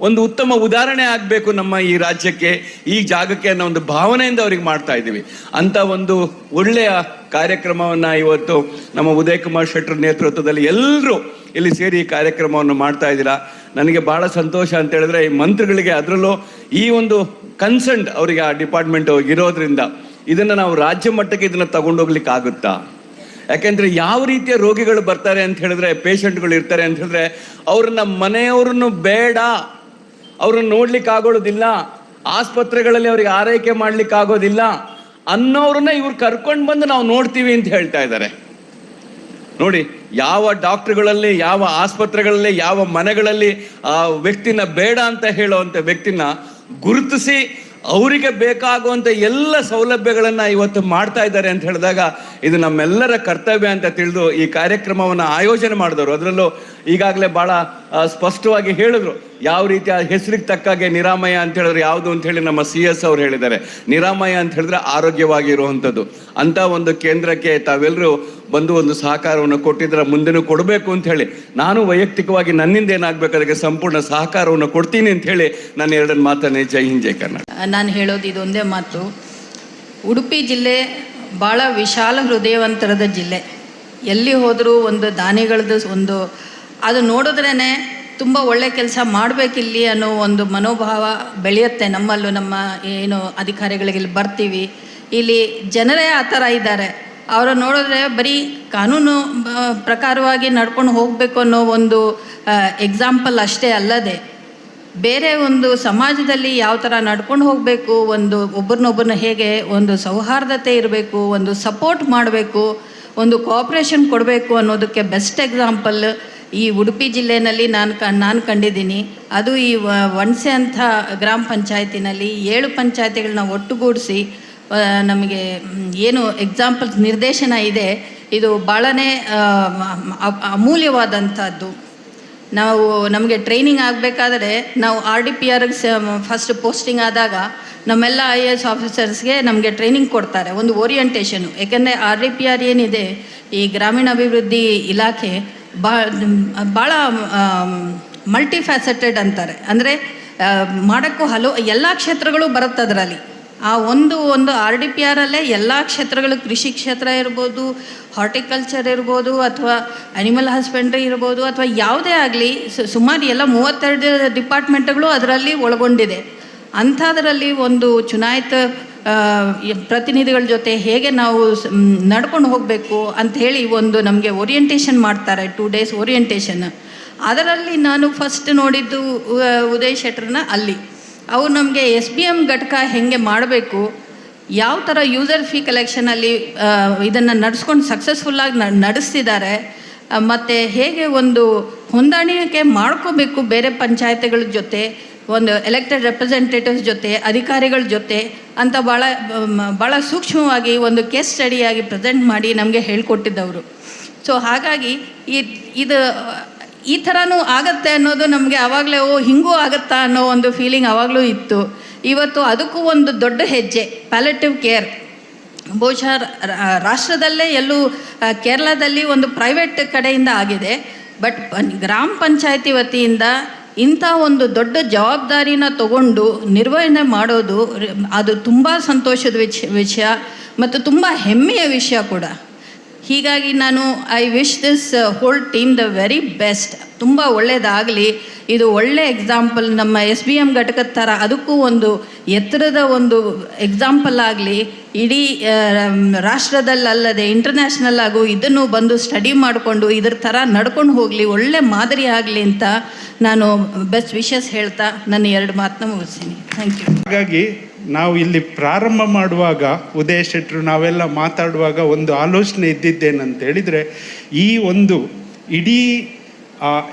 ಒಂದು ಉತ್ತಮ ಉದಾಹರಣೆ ಆಗಬೇಕು ನಮ್ಮ ಈ ರಾಜ್ಯಕ್ಕೆ, ಈ ಜಾಗಕ್ಕೆ ಅನ್ನೋ ಒಂದು ಭಾವನೆಯಿಂದ ಅವ್ರಿಗೆ ಮಾಡ್ತಾ ಇದ್ದೀವಿ. ಅಂತ ಒಂದು ಒಳ್ಳೆಯ ಕಾರ್ಯಕ್ರಮವನ್ನು ಇವತ್ತು ನಮ್ಮ ಉದಯ್ ಕುಮಾರ್ ಶೆಟ್ಟರ್ ನೇತೃತ್ವದಲ್ಲಿ ಎಲ್ಲರೂ ಇಲ್ಲಿ ಸೇರಿ ಈ ಕಾರ್ಯಕ್ರಮವನ್ನು ಮಾಡ್ತಾ ಇದ್ದೀರಾ. ನನಗೆ ಭಾಳ ಸಂತೋಷ ಅಂತ ಹೇಳಿದ್ರೆ ಈ ಮಂತ್ರಿಗಳಿಗೆ, ಅದರಲ್ಲೂ ಈ ಒಂದು ಕನ್ಸರ್ನ್ ಅವರಿಗೆ ಆ ಡಿಪಾರ್ಟ್ಮೆಂಟ್ ಇರೋದ್ರಿಂದ ಇದನ್ನು ನಾವು ರಾಜ್ಯ ಮಟ್ಟಕ್ಕೆ ಇದನ್ನು ತಗೊಂಡೋಗ್ಲಿಕ್ಕೆ ಆಗುತ್ತಾ? ಯಾಕೆಂದರೆ ಯಾವ ರೀತಿಯ ರೋಗಿಗಳು ಬರ್ತಾರೆ ಅಂತ ಹೇಳಿದ್ರೆ, ಪೇಷಂಟ್ಗಳು ಇರ್ತಾರೆ ಅಂತ ಹೇಳಿದ್ರೆ, ಅವ್ರನ್ನ ಮನೆಯವ್ರನ್ನು ಬೇಡ, ಅವ್ರನ್ನ ನೋಡ್ಲಿಕ್ಕೆ ಆಗೋದಿಲ್ಲ, ಆಸ್ಪತ್ರೆಗಳಲ್ಲಿ ಅವ್ರಿಗೆ ಆರೈಕೆ ಮಾಡ್ಲಿಕ್ಕೆ ಆಗೋದಿಲ್ಲ ಅನ್ನೋರನ್ನ ಇವ್ರು ಕರ್ಕೊಂಡು ಬಂದು ನಾವು ನೋಡ್ತೀವಿ ಅಂತ ಹೇಳ್ತಾ ಇದ್ದಾರೆ. ನೋಡಿ, ಯಾವ ಡಾಕ್ಟರ್ಗಳಲ್ಲಿ, ಯಾವ ಆಸ್ಪತ್ರೆಗಳಲ್ಲಿ, ಯಾವ ಮನೆಗಳಲ್ಲಿ ಆ ವ್ಯಕ್ತಿನ ಬೇಡ ಅಂತ ಹೇಳುವಂಥ ವ್ಯಕ್ತಿನ ಗುರುತಿಸಿ ಅವರಿಗೆ ಬೇಕಾಗುವಂಥ ಎಲ್ಲ ಸೌಲಭ್ಯಗಳನ್ನು ಇವತ್ತು ಮಾಡ್ತಾ ಇದ್ದಾರೆ ಅಂತ ಹೇಳಿದಾಗ ಇದು ನಮ್ಮೆಲ್ಲರ ಕರ್ತವ್ಯ ಅಂತ ತಿಳಿದು ಈ ಕಾರ್ಯಕ್ರಮವನ್ನು ಆಯೋಜನೆ ಮಾಡಿದವರು, ಅದರಲ್ಲೂ ಈಗಾಗಲೇ ಭಾಳ ಸ್ಪಷ್ಟವಾಗಿ ಹೇಳಿದ್ರು ಯಾವ ರೀತಿಯ ಹೆಸರಿಗೆ ತಕ್ಕಾಗೆ ನಿರಾಮಯ ಅಂತ ಹೇಳಿದ್ರೆ ಯಾವುದು ಅಂತ ಹೇಳಿ ನಮ್ಮ CS ಅವ್ರು ಹೇಳಿದ್ದಾರೆ. ನಿರಾಮಯ ಅಂತ ಹೇಳಿದ್ರೆ ಆರೋಗ್ಯವಾಗಿರುವಂಥದ್ದು. ಅಂಥ ಒಂದು ಕೇಂದ್ರಕ್ಕೆ ತಾವೆಲ್ಲರೂ ಬಂದು ಒಂದು ಸಹಕಾರವನ್ನು ಕೊಟ್ಟಿದ್ರೆ ಮುಂದೆನೂ ಕೊಡಬೇಕು ಅಂತ ಹೇಳಿ ನಾನು ವೈಯಕ್ತಿಕವಾಗಿ ನನ್ನಿಂದ ಏನಾಗಬೇಕು ಅದಕ್ಕೆ ಸಂಪೂರ್ಣ ಸಹಕಾರವನ್ನು ಕೊಡ್ತೀನಿ ಅಂತ ಹೇಳಿ ನಾನು 2 ಮಾತನ್ನೇ ಜೈ ಹಿಂದ್ ಜೈ ಕರ್ನಾಟಕ. ನಾನು ಹೇಳೋದು ಇದೊಂದೇ ಮಾತು, ಉಡುಪಿ ಜಿಲ್ಲೆ ಭಾಳ ವಿಶಾಲ ಹೃದಯವಂತರದ ಜಿಲ್ಲೆ. ಎಲ್ಲಿ ಹೋದರೂ ಒಂದು ದಾನಿಗಳದ್ದು ಒಂದು ಅದು ನೋಡಿದ್ರೇ ತುಂಬ ಒಳ್ಳೆ ಕೆಲಸ ಮಾಡಬೇಕಿಲ್ಲಿ ಅನ್ನೋ ಒಂದು ಮನೋಭಾವ ಬೆಳೆಯುತ್ತೆ ನಮ್ಮಲ್ಲೂ. ನಮ್ಮ ಏನು ಅಧಿಕಾರಿಗಳಿಗೆ ಇಲ್ಲಿ ಬರ್ತೀವಿ, ಇಲ್ಲಿ ಜನರೇ ಆ ಥರ ಇದ್ದಾರೆ. ಅವರು ನೋಡಿದ್ರೆ ಬರೀ ಕಾನೂನು ಪ್ರಕಾರವಾಗಿ ನಡ್ಕೊಂಡು ಹೋಗಬೇಕು ಅನ್ನೋ ಒಂದು ಎಕ್ಸಾಂಪಲ್ ಅಷ್ಟೇ ಅಲ್ಲದೆ ಬೇರೆ ಒಂದು ಸಮಾಜದಲ್ಲಿ ಯಾವ ಥರ ನಡ್ಕೊಂಡು ಹೋಗಬೇಕು, ಒಂದು ಒಬ್ಬರನ್ನೊಬ್ಬರನ್ನ ಹೇಗೆ ಒಂದು ಸೌಹಾರ್ದತೆ ಇರಬೇಕು, ಒಂದು ಸಪೋರ್ಟ್ ಮಾಡಬೇಕು, ಒಂದು ಕೋಆಪ್ರೇಷನ್ ಕೊಡಬೇಕು ಅನ್ನೋದಕ್ಕೆ ಬೆಸ್ಟ್ ಎಕ್ಸಾಂಪಲ್ ಈ ಉಡುಪಿ ಜಿಲ್ಲೆಯಲ್ಲಿ ನಾನು ಕಂಡಿದ್ದೀನಿ. ಅದು ಈ ವಣಸೆ ಅಂಥ ಗ್ರಾಮ ಪಂಚಾಯತಿನಲ್ಲಿ 7 ಪಂಚಾಯತಿಗಳನ್ನ ಒಟ್ಟುಗೂಡಿಸಿ ನಮಗೆ ಏನು ಎಕ್ಸಾಂಪಲ್ಸ್ ನಿರ್ದೇಶನ ಇದೆ, ಇದು ಭಾಳನೇ ಅಮೂಲ್ಯವಾದಂಥದ್ದು. ನಮಗೆ ಟ್ರೈನಿಂಗ್ ಆಗಬೇಕಾದ್ರೆ ನಾವು RDPRಗೆ ಫಸ್ಟ್ ಪೋಸ್ಟಿಂಗ್ ಆದಾಗ ನಮ್ಮೆಲ್ಲ IAS ಆಫೀಸರ್ಸ್ಗೆ ನಮಗೆ ಟ್ರೈನಿಂಗ್ ಕೊಡ್ತಾರೆ, ಒಂದು ಓರಿಯೆಂಟೇಷನು. ಯಾಕೆಂದರೆ RDPR ಏನಿದೆ, ಈ ಗ್ರಾಮೀಣಾಭಿವೃದ್ಧಿ ಇಲಾಖೆ ಭಾಳ ಮಲ್ಟಿಫ್ಯಾಸೆಟೆಡ್ ಅಂತಾರೆ. ಅಂದರೆ ಮಾಡೋಕ್ಕೂ ಎಲ್ಲ ಕ್ಷೇತ್ರಗಳು ಬರುತ್ತೆ ಅದರಲ್ಲಿ. ಆ ಒಂದು RDPRಲ್ಲೇ ಎಲ್ಲ ಕ್ಷೇತ್ರಗಳು, ಕೃಷಿ ಕ್ಷೇತ್ರ ಇರ್ಬೋದು, ಹಾರ್ಟಿಕಲ್ಚರ್ ಇರ್ಬೋದು, ಅಥವಾ ಅನಿಮಲ್ ಹಸ್ಬೆಂಡ್ರಿ ಇರ್ಬೋದು, ಅಥವಾ ಯಾವುದೇ ಆಗಲಿ ಸುಮಾರು ಎಲ್ಲ 32 ಡಿಪಾರ್ಟ್ಮೆಂಟ್ಗಳು ಅದರಲ್ಲಿ ಒಳಗೊಂಡಿದೆ. ಅಂಥದ್ರಲ್ಲಿ ಒಂದು ಚುನಾಯಿತ ಪ್ರತಿನಿಧಿಗಳ ಜೊತೆ ಹೇಗೆ ನಾವು ನಡ್ಕೊಂಡು ಹೋಗಬೇಕು ಅಂಥೇಳಿ ಒಂದು ನಮಗೆ ಓರಿಯೆಂಟೇಷನ್ ಮಾಡ್ತಾರೆ, 2 days ಓರಿಯೆಂಟೇಷನ್. ಅದರಲ್ಲಿ ನಾನು ಫಸ್ಟ್ ನೋಡಿದ್ದು ಉದಯ್ ಶೆಟ್ಟರ್ನ ಅಲ್ಲಿ. ಅವ್ರು ನಮಗೆ SBM ಘಟಕ ಹೇಗೆ ಮಾಡಬೇಕು, ಯಾವ ಥರ ಯೂಸರ್ ಫೀ ಕಲೆಕ್ಷನಲ್ಲಿ ಇದನ್ನು ನಡೆಸ್ಕೊಂಡು ಸಕ್ಸಸ್ಫುಲ್ಲಾಗಿ ನಡೆಸ್ತಿದ್ದಾರೆ, ಮತ್ತು ಹೇಗೆ ಒಂದು ಹೊಂದಾಣಿಕೆ ಮಾಡ್ಕೋಬೇಕು ಬೇರೆ ಪಂಚಾಯತಿಗಳ ಜೊತೆ, ಒಂದು ಎಲೆಕ್ಟೆಡ್ ರೆಪ್ರೆಸೆಂಟೇಟಿವ್ಸ್ ಜೊತೆ, ಅಧಿಕಾರಿಗಳ ಜೊತೆ ಅಂತ ಭಾಳ ಸೂಕ್ಷ್ಮವಾಗಿ ಒಂದು ಕೇಸ್ ಸ್ಟಡಿಯಾಗಿ ಪ್ರೆಸೆಂಟ್ ಮಾಡಿ ನಮಗೆ ಹೇಳ್ಕೊಟ್ಟಿದ್ದವರು. ಸೊ ಹಾಗಾಗಿ ಇದು ಈ ಥರನೂ ಆಗತ್ತೆ ಅನ್ನೋದು ನಮಗೆ ಆವಾಗಲೇ ಹಿಂಗೂ ಆಗುತ್ತಾ ಅನ್ನೋ ಒಂದು ಫೀಲಿಂಗ್ ಆವಾಗಲೂ ಇತ್ತು. ಇವತ್ತು ಅದಕ್ಕೂ ಒಂದು ದೊಡ್ಡ ಹೆಜ್ಜೆ ಪ್ಯಾಲೆಟಿವ್ ಕೇರ್. ಬಹುಶಃ ರಾಷ್ಟ್ರದಲ್ಲೇ ಎಲ್ಲೂ ಕೇರಳದಲ್ಲಿ ಒಂದು ಪ್ರೈವೇಟ್ ಕಡೆಯಿಂದ ಆಗಿದೆ, ಬಟ್ ಗ್ರಾಮ ಪಂಚಾಯತಿ ವತಿಯಿಂದ ಇಂಥ ಒಂದು ದೊಡ್ಡ ಜವಾಬ್ದಾರಿನ ತಗೊಂಡು ನಿರ್ವಹಣೆ ಮಾಡೋದು ಅದು ತುಂಬ ಸಂತೋಷದ ವಿಷಯ ಮತ್ತು ತುಂಬ ಹೆಮ್ಮೆಯ ವಿಷಯ ಕೂಡ. ಹೀಗಾಗಿ ನಾನು I wish this whole team the very best. ತುಂಬ ಒಳ್ಳೆಯದಾಗಲಿ. ಇದು ಒಳ್ಳೆ ಎಕ್ಸಾಂಪಲ್ ನಮ್ಮ SBM ಘಟಕದ ಥರ ಅದಕ್ಕೂ ಒಂದು ಎತ್ತರದ ಒಂದು ಎಕ್ಸಾಂಪಲ್ ಆಗಲಿ. ಇಡೀ ರಾಷ್ಟ್ರದಲ್ಲದೆ ಇಂಟರ್ನ್ಯಾಷನಲ್ ಆಗು ಇದನ್ನು ಬಂದು ಸ್ಟಡಿ ಮಾಡಿಕೊಂಡು ಇದ್ರ ಥರ ನಡ್ಕೊಂಡು ಹೋಗಲಿ, ಒಳ್ಳೆ ಮಾದರಿ ಆಗಲಿ ಅಂತ ನಾನು ಬೆಸ್ಟ್ ವಿಶಸ್ ಹೇಳ್ತಾ ನನ್ನ 2 ಮಾತನ್ನ ಮುಗಿಸ್ತೀನಿ. Thank you. ಹಾಗಾಗಿ ನಾವು ಇಲ್ಲಿ ಪ್ರಾರಂಭ ಮಾಡುವಾಗ ಉದಯ್ ಶೆಟ್ಟರು ನಾವೆಲ್ಲ ಮಾತಾಡುವಾಗ ಒಂದು ಆಲೋಚನೆ ಇದ್ದಿದ್ದೇನಂತ ಹೇಳಿದರೆ, ಈ ಒಂದು ಇಡೀ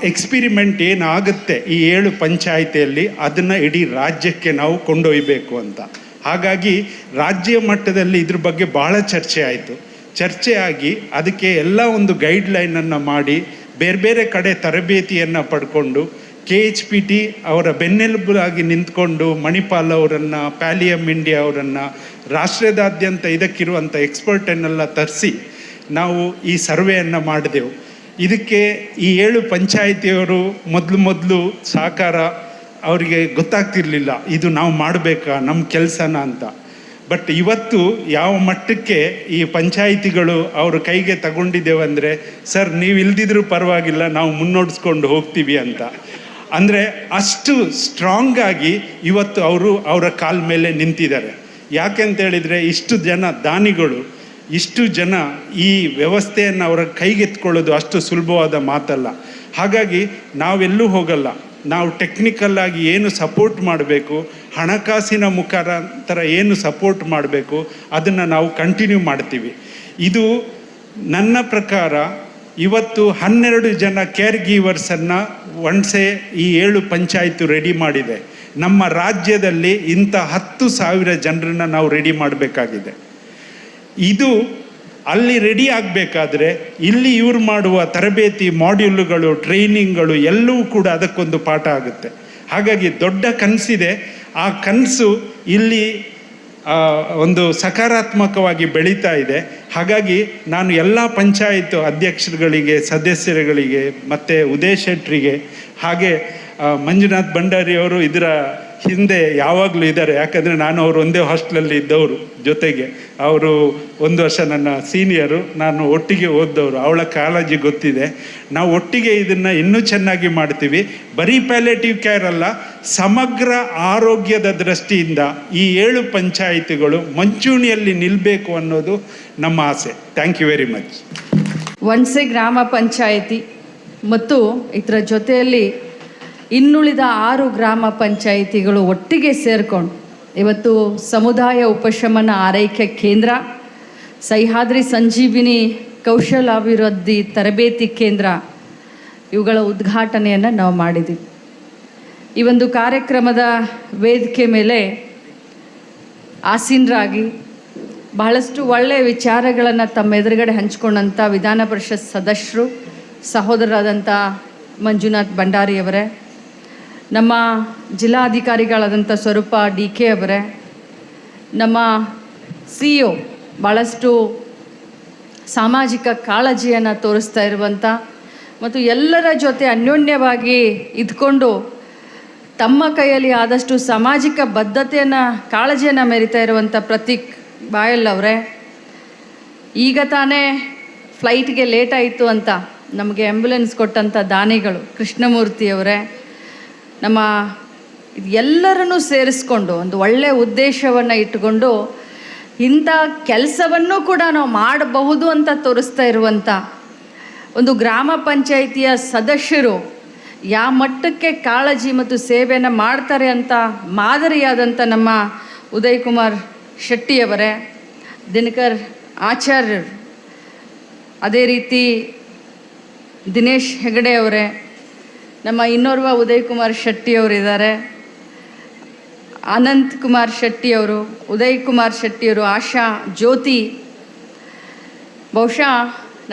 ಎಕ್ಸ್ಪಿರಿಮೆಂಟ್ ಏನಾಗುತ್ತೆ ಈ 7 ಪಂಚಾಯಿತಿಯಲ್ಲಿ ಅದನ್ನು ಇಡೀ ರಾಜ್ಯಕ್ಕೆ ನಾವು ಕೊಂಡೊಯ್ಯಬೇಕು ಅಂತ. ಹಾಗಾಗಿ ರಾಜ್ಯ ಮಟ್ಟದಲ್ಲಿ ಇದ್ರ ಬಗ್ಗೆ ಭಾಳ ಚರ್ಚೆ ಆಗಿ ಅದಕ್ಕೆ ಎಲ್ಲ ಒಂದು ಗೈಡ್ಲೈನನ್ನು ಮಾಡಿ ಬೇರೆ ಬೇರೆ ಕಡೆ ತರಬೇತಿಯನ್ನು ಪಡ್ಕೊಂಡು KHPT ಅವರ ಬೆನ್ನೆಲುಬಾಗಿ ನಿಂತ್ಕೊಂಡು ಮಣಿಪಾಲ್ ಅವರನ್ನು, ಪ್ಯಾಲಿಯಮ್ ಇಂಡಿಯಾ ಅವರನ್ನು, ರಾಷ್ಟ್ರದಾದ್ಯಂತ ಇದಕ್ಕಿರುವಂಥ ಎಕ್ಸ್ಪರ್ಟನ್ನೆಲ್ಲ ತರಿಸಿ ನಾವು ಈ ಸರ್ವೆಯನ್ನು ಮಾಡಿದೆವು. ಇದಕ್ಕೆ ಈ 7 ಪಂಚಾಯಿತಿಯವರು ಮೊದಲು ಸಹಕಾರ ಅವರಿಗೆ ಗೊತ್ತಾಗ್ತಿರ್ಲಿಲ್ಲ, ಇದು ನಾವು ಮಾಡಬೇಕಾ ನಮ್ಮ ಕೆಲಸನ ಅಂತ. ಬಟ್ ಇವತ್ತು ಯಾವ ಮಟ್ಟಕ್ಕೆ ಈ ಪಂಚಾಯಿತಿಗಳು ಅವ್ರ ಕೈಗೆ ತಗೊಂಡಿದ್ದೇವೆಂದರೆ, ಸರ್ ನೀವು ಇಲ್ದಿದ್ರೂ ಪರವಾಗಿಲ್ಲ ನಾವು ಮುನ್ನಡೆಸ್ಕೊಂಡು ಹೋಗ್ತೀವಿ ಅಂತ. ಅಂದರೆ ಅಷ್ಟು ಸ್ಟ್ರಾಂಗಾಗಿ ಇವತ್ತು ಅವರ ಕಾಲ ಮೇಲೆ ನಿಂತಿದ್ದಾರೆ. ಯಾಕೆಂತೇಳಿದರೆ ಇಷ್ಟು ಜನ ದಾನಿಗಳು, ಇಷ್ಟು ಜನ ಈ ವ್ಯವಸ್ಥೆಯನ್ನು ಅವರ ಕೈಗೆತ್ಕೊಳ್ಳೋದು ಅಷ್ಟು ಸುಲಭವಾದ ಮಾತಲ್ಲ. ಹಾಗಾಗಿ ನಾವೆಲ್ಲೂ ಹೋಗಲ್ಲ. ನಾವು ಟೆಕ್ನಿಕಲ್ಲಾಗಿ ಏನು ಸಪೋರ್ಟ್ ಮಾಡಬೇಕು, ಹಣಕಾಸಿನ ಮುಖಾಂತರ ಏನು ಸಪೋರ್ಟ್ ಮಾಡಬೇಕು ಅದನ್ನು ನಾವು ಕಂಟಿನ್ಯೂ ಮಾಡ್ತೀವಿ. ಇದು ನನ್ನ ಪ್ರಕಾರ ಇವತ್ತು 12 ಜನ ಕೇರ್ ಗೀವರ್ಸನ್ನು ವಣಸೆ ಈ 7 ಪಂಚಾಯಿತಿ ರೆಡಿ ಮಾಡಿದೆ. ನಮ್ಮ ರಾಜ್ಯದಲ್ಲಿ ಇಂಥ 10,000 ಜನರನ್ನು ನಾವು ರೆಡಿ ಮಾಡಬೇಕಾಗಿದೆ. ಇದು ಅಲ್ಲಿ ರೆಡಿ ಆಗಬೇಕಾದ್ರೆ ಇಲ್ಲಿ ಇವ್ರು ಮಾಡುವ ತರಬೇತಿ ಮಾಡ್ಯೂಲ್ಗಳು, ಟ್ರೈನಿಂಗ್ಗಳು ಎಲ್ಲವೂ ಕೂಡ ಅದಕ್ಕೊಂದು ಪಾಠ ಆಗುತ್ತೆ. ಹಾಗಾಗಿ ದೊಡ್ಡ ಕನಸಿದೆ. ಆ ಕನಸು ಇಲ್ಲಿ ಒಂದು ಸಕಾರಾತ್ಮಕವಾಗಿ ಬೆಳೀತಾ ಇದೆ. ಹಾಗಾಗಿ ನಾನು ಎಲ್ಲ ಪಂಚಾಯತ್ ಅಧ್ಯಕ್ಷರುಗಳಿಗೆ, ಸದಸ್ಯರುಗಳಿಗೆ ಮತ್ತು ಉದಯ್ ಶೆಟ್ಟರಿಗೆ, ಹಾಗೆ ಮಂಜುನಾಥ್ ಭಂಡಾರಿ ಅವರು ಇದರ ಹಿಂದೆ ಯಾವಾಗಲೂ ಇದ್ದಾರೆ. ಯಾಕಂದರೆ ನಾನು ಅವರು ಒಂದೇ ಹಾಸ್ಟೆಲಲ್ಲಿ ಇದ್ದವರು, ಜೊತೆಗೆ ಅವರು 1 ವರ್ಷ ನನ್ನ ಸೀನಿಯರು, ನಾನು ಒಟ್ಟಿಗೆ ಓದ್ದವರು. ಅವಳ ಕಾಳಜಿ ಗೊತ್ತಿದೆ. ನಾವು ಒಟ್ಟಿಗೆ ಇದನ್ನು ಇನ್ನೂ ಚೆನ್ನಾಗಿ ಮಾಡ್ತೀವಿ. ಬರೀ ಪ್ಯಾಲೇಟಿವ್ ಕೇರ್ ಅಲ್ಲ, ಸಮಗ್ರ ಆರೋಗ್ಯದ ದೃಷ್ಟಿಯಿಂದ ಈ 7 ಪಂಚಾಯಿತಿಗಳು ಮುಂಚೂಣಿಯಲ್ಲಿ ನಿಲ್ಲಬೇಕು ಅನ್ನೋದು ನಮ್ಮ ಆಸೆ. Thank you very much. Vanase ಗ್ರಾಮ ಪಂಚಾಯಿತಿ ಮತ್ತು ಇದರ ಜೊತೆಯಲ್ಲಿ ಇನ್ನುಳಿದ 6 ಗ್ರಾಮ ಪಂಚಾಯಿತಿಗಳು ಒಟ್ಟಿಗೆ ಸೇರಿಕೊಂಡು ಇವತ್ತು ಸಮುದಾಯ ಉಪಶಮನ ಆರೈಕೆ ಕೇಂದ್ರ, ಸಹ್ಯಾದ್ರಿ ಸಂಜೀವಿನಿ ಕೌಶಲಾಭಿವೃದ್ಧಿ ತರಬೇತಿ ಕೇಂದ್ರ ಇವುಗಳ ಉದ್ಘಾಟನೆಯನ್ನು ನಾವು ಮಾಡಿದ್ದೀವಿ. ಈ ಒಂದು ಕಾರ್ಯಕ್ರಮದ ವೇದಿಕೆ ಮೇಲೆ ಆಸೀನರಾಗಿ ಬಹಳಷ್ಟು ಒಳ್ಳೆಯ ವಿಚಾರಗಳನ್ನು ತಮ್ಮ ಎದುರುಗಡೆ ಹಂಚಿಕೊಂಡಂಥ ವಿಧಾನ ಪರಿಷತ್ ಸದಸ್ಯರು ಸಹೋದರರಾದಂಥ ಮಂಜುನಾಥ್ ಭಂಡಾರಿಯವರೇ, ನಮ್ಮ ಜಿಲ್ಲಾಧಿಕಾರಿಗಳಾದಂಥ ಸ್ವರೂಪ DK ಅವರೇ, ನಮ್ಮ CEO ಭಾಳಷ್ಟು ಸಾಮಾಜಿಕ ಕಾಳಜಿಯನ್ನು ತೋರಿಸ್ತಾ ಇರುವಂಥ ಮತ್ತು ಎಲ್ಲರ ಜೊತೆ ಅನ್ಯೋನ್ಯವಾಗಿ ಇದ್ಕೊಂಡು ತಮ್ಮ ಕೈಯಲ್ಲಿ ಆದಷ್ಟು ಸಾಮಾಜಿಕ ಬದ್ಧತೆಯನ್ನು ಕಾಳಜಿಯನ್ನು ಮೆರಿತಾ ಇರುವಂಥ ಪ್ರತೀಕ್ ಬಾಯಲ್ ಅವರೇ, ಈಗ ತಾನೇ ಫ್ಲೈಟ್ಗೆ ಲೇಟ್ ಆಯಿತು ಅಂತ ನಮಗೆ ಆ್ಯಂಬುಲೆನ್ಸ್ ಕೊಟ್ಟಂಥ ದಾನಿಗಳು ಕೃಷ್ಣಮೂರ್ತಿಯವರೇ, ನಮ್ಮ ಎಲ್ಲರನ್ನೂ ಸೇರಿಸ್ಕೊಂಡು ಒಂದು ಒಳ್ಳೆಯ ಉದ್ದೇಶವನ್ನು ಇಟ್ಟುಕೊಂಡು ಇಂಥ ಕೆಲಸವನ್ನು ಕೂಡ ನಾವು ಮಾಡಬಹುದು ಅಂತ ತೋರಿಸ್ತಾ ಇರುವಂಥ ಒಂದು ಗ್ರಾಮ ಪಂಚಾಯಿತಿಯ ಸದಸ್ಯರು ಯಾವ ಮಟ್ಟಕ್ಕೆ ಕಾಳಜಿ ಮತ್ತು ಸೇವೆಯನ್ನು ಮಾಡ್ತಾರೆ ಅಂತ ಮಾದರಿಯಾದಂಥ ನಮ್ಮ ಉದಯ್ ಕುಮಾರ್ ಶೆಟ್ಟಿಯವರೇ, ದಿನಕರ್ ಆಚಾರ್ಯರು, ಅದೇ ರೀತಿ ದಿನೇಶ್ ಹೆಗಡೆ ಅವರೇ, ನಮ್ಮ ಇನ್ನೋರ್ವ ಉದಯ್ ಕುಮಾರ್ ಶೆಟ್ಟಿಯವರಿದ್ದಾರೆ, ಅನಂತ್ ಕುಮಾರ್ ಶೆಟ್ಟಿಯವರು, ಉದಯ್ ಕುಮಾರ್ ಶೆಟ್ಟಿಯವರು, ಆಶಾ ಜ್ಯೋತಿ. ಬಹುಶಃ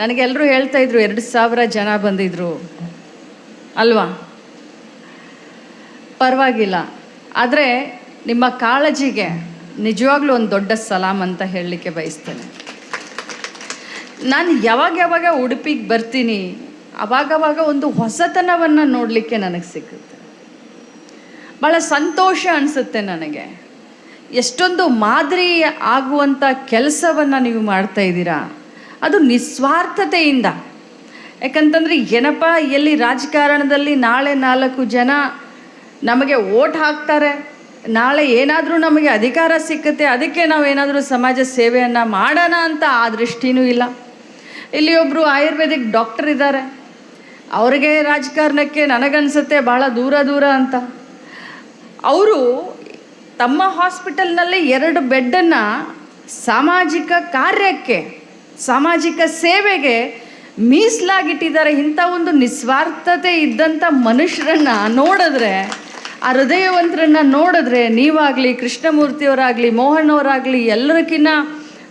ನನಗೆಲ್ಲರೂ ಹೇಳ್ತಾಯಿದ್ರು 2,000 ಜನ ಬಂದಿದ್ರು ಅಲ್ವಾ? ಪರವಾಗಿಲ್ಲ, ಆದರೆ ನಿಮ್ಮ ಕಾಳಜಿಗೆ ನಿಜವಾಗ್ಲೂ ಒಂದು ದೊಡ್ಡ ಸಲಾಮ್ ಅಂತ ಹೇಳಲಿಕ್ಕೆ ಬಯಸ್ತೇನೆ. ನಾನು ಯಾವಾಗ ಉಡುಪಿಗೆ ಬರ್ತೀನಿ ಅವಾಗವಾಗ ಒಂದು ಹೊಸತನವನ್ನು ನೋಡಲಿಕ್ಕೆ ನನಗೆ ಸಿಗುತ್ತೆ. ಭಾಳ ಸಂತೋಷ ಅನಿಸುತ್ತೆ ನನಗೆ. ಎಷ್ಟೊಂದು ಮಾದರಿ ಆಗುವಂಥ ಕೆಲಸವನ್ನು ನೀವು ಮಾಡ್ತಾಯಿದ್ದೀರಾ, ಅದು ನಿಸ್ವಾರ್ಥತೆಯಿಂದ. ಯಾಕಂತಂದರೆ ಏನಪ್ಪ, ಎಲ್ಲಿ ರಾಜಕಾರಣದಲ್ಲಿ ನಾಳೆ 4 ಜನ ನಮಗೆ ಓಟ್ ಹಾಕ್ತಾರೆ, ನಾಳೆ ಏನಾದರೂ ನಮಗೆ ಅಧಿಕಾರ ಸಿಕ್ಕುತ್ತೆ, ಅದಕ್ಕೆ ನಾವೇನಾದರೂ ಸಮಾಜ ಸೇವೆಯನ್ನು ಮಾಡೋಣ ಅಂತ ಆ ದೃಷ್ಟಿನೂ ಇಲ್ಲ. ಇಲ್ಲಿ ಒಬ್ಬರು ಆಯುರ್ವೇದಿಕ್ ಡಾಕ್ಟರ್ ಇದ್ದಾರೆ, ಅವ್ರಿಗೆ ರಾಜಕಾರಣಕ್ಕೆ ನನಗನ್ಸುತ್ತೆ ಭಾಳ ದೂರ ಅಂತ. ಅವರು ತಮ್ಮ ಹಾಸ್ಪಿಟಲ್ನಲ್ಲಿ 2 ಬೆಡ್ಡನ್ನು ಸಾಮಾಜಿಕ ಕಾರ್ಯಕ್ಕೆ, ಸಾಮಾಜಿಕ ಸೇವೆಗೆ ಮೀಸಲಾಗಿಟ್ಟಿದ್ದಾರೆ. ಇಂಥ ಒಂದು ನಿಸ್ವಾರ್ಥತೆ ಇದ್ದಂಥ ಮನುಷ್ಯರನ್ನು ನೋಡಿದ್ರೆ, ಆ ಹೃದಯವಂತರನ್ನು ನೋಡಿದ್ರೆ, ನೀವಾಗಲಿ, ಕೃಷ್ಣಮೂರ್ತಿಯವರಾಗಲಿ, ಮೋಹನ್ ಅವರಾಗಲಿ, ಎಲ್ಲರಿಗಿನ್ನ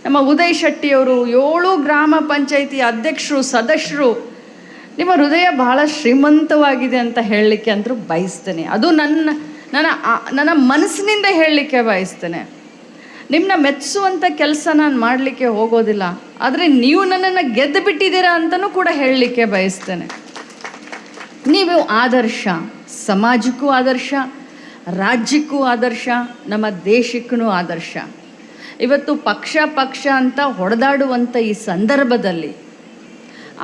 ನಮ್ಮ ಉದಯ್ ಶೆಟ್ಟಿಯವರು, 7 ಗ್ರಾಮ ಪಂಚಾಯಿತಿ ಅಧ್ಯಕ್ಷರು, ಸದಸ್ಯರು, ನಿಮ್ಮ ಹೃದಯ ಬಹಳ ಶ್ರೀಮಂತವಾಗಿದೆ ಅಂತ ಹೇಳಲಿಕ್ಕೆ ಅಂತೂ ಬಯಸ್ತೇನೆ. ಅದು ನನ್ನ ಮನಸ್ಸಿನಿಂದ ಹೇಳಲಿಕ್ಕೆ ಬಯಸ್ತೇನೆ. ನಿಮ್ಮನ್ನ ಮೆಚ್ಚಿಸುವಂಥ ಕೆಲಸ ನಾನು ಮಾಡಲಿಕ್ಕೆ ಹೋಗೋದಿಲ್ಲ, ಆದರೆ ನೀವು ನನ್ನನ್ನು ಗೆದ್ದು ಬಿಟ್ಟಿದ್ದೀರಾ ಅಂತಲೂ ಕೂಡ ಹೇಳಲಿಕ್ಕೆ ಬಯಸ್ತೇನೆ. ನೀವು ಆದರ್ಶ, ಸಮಾಜಕ್ಕೂ ಆದರ್ಶ, ರಾಜ್ಯಕ್ಕೂ ಆದರ್ಶ, ನಮ್ಮ ದೇಶಕ್ಕೂ ಆದರ್ಶ. ಇವತ್ತು ಪಕ್ಷ ಅಂತ ಹೊಡೆದಾಡುವಂಥ ಈ ಸಂದರ್ಭದಲ್ಲಿ,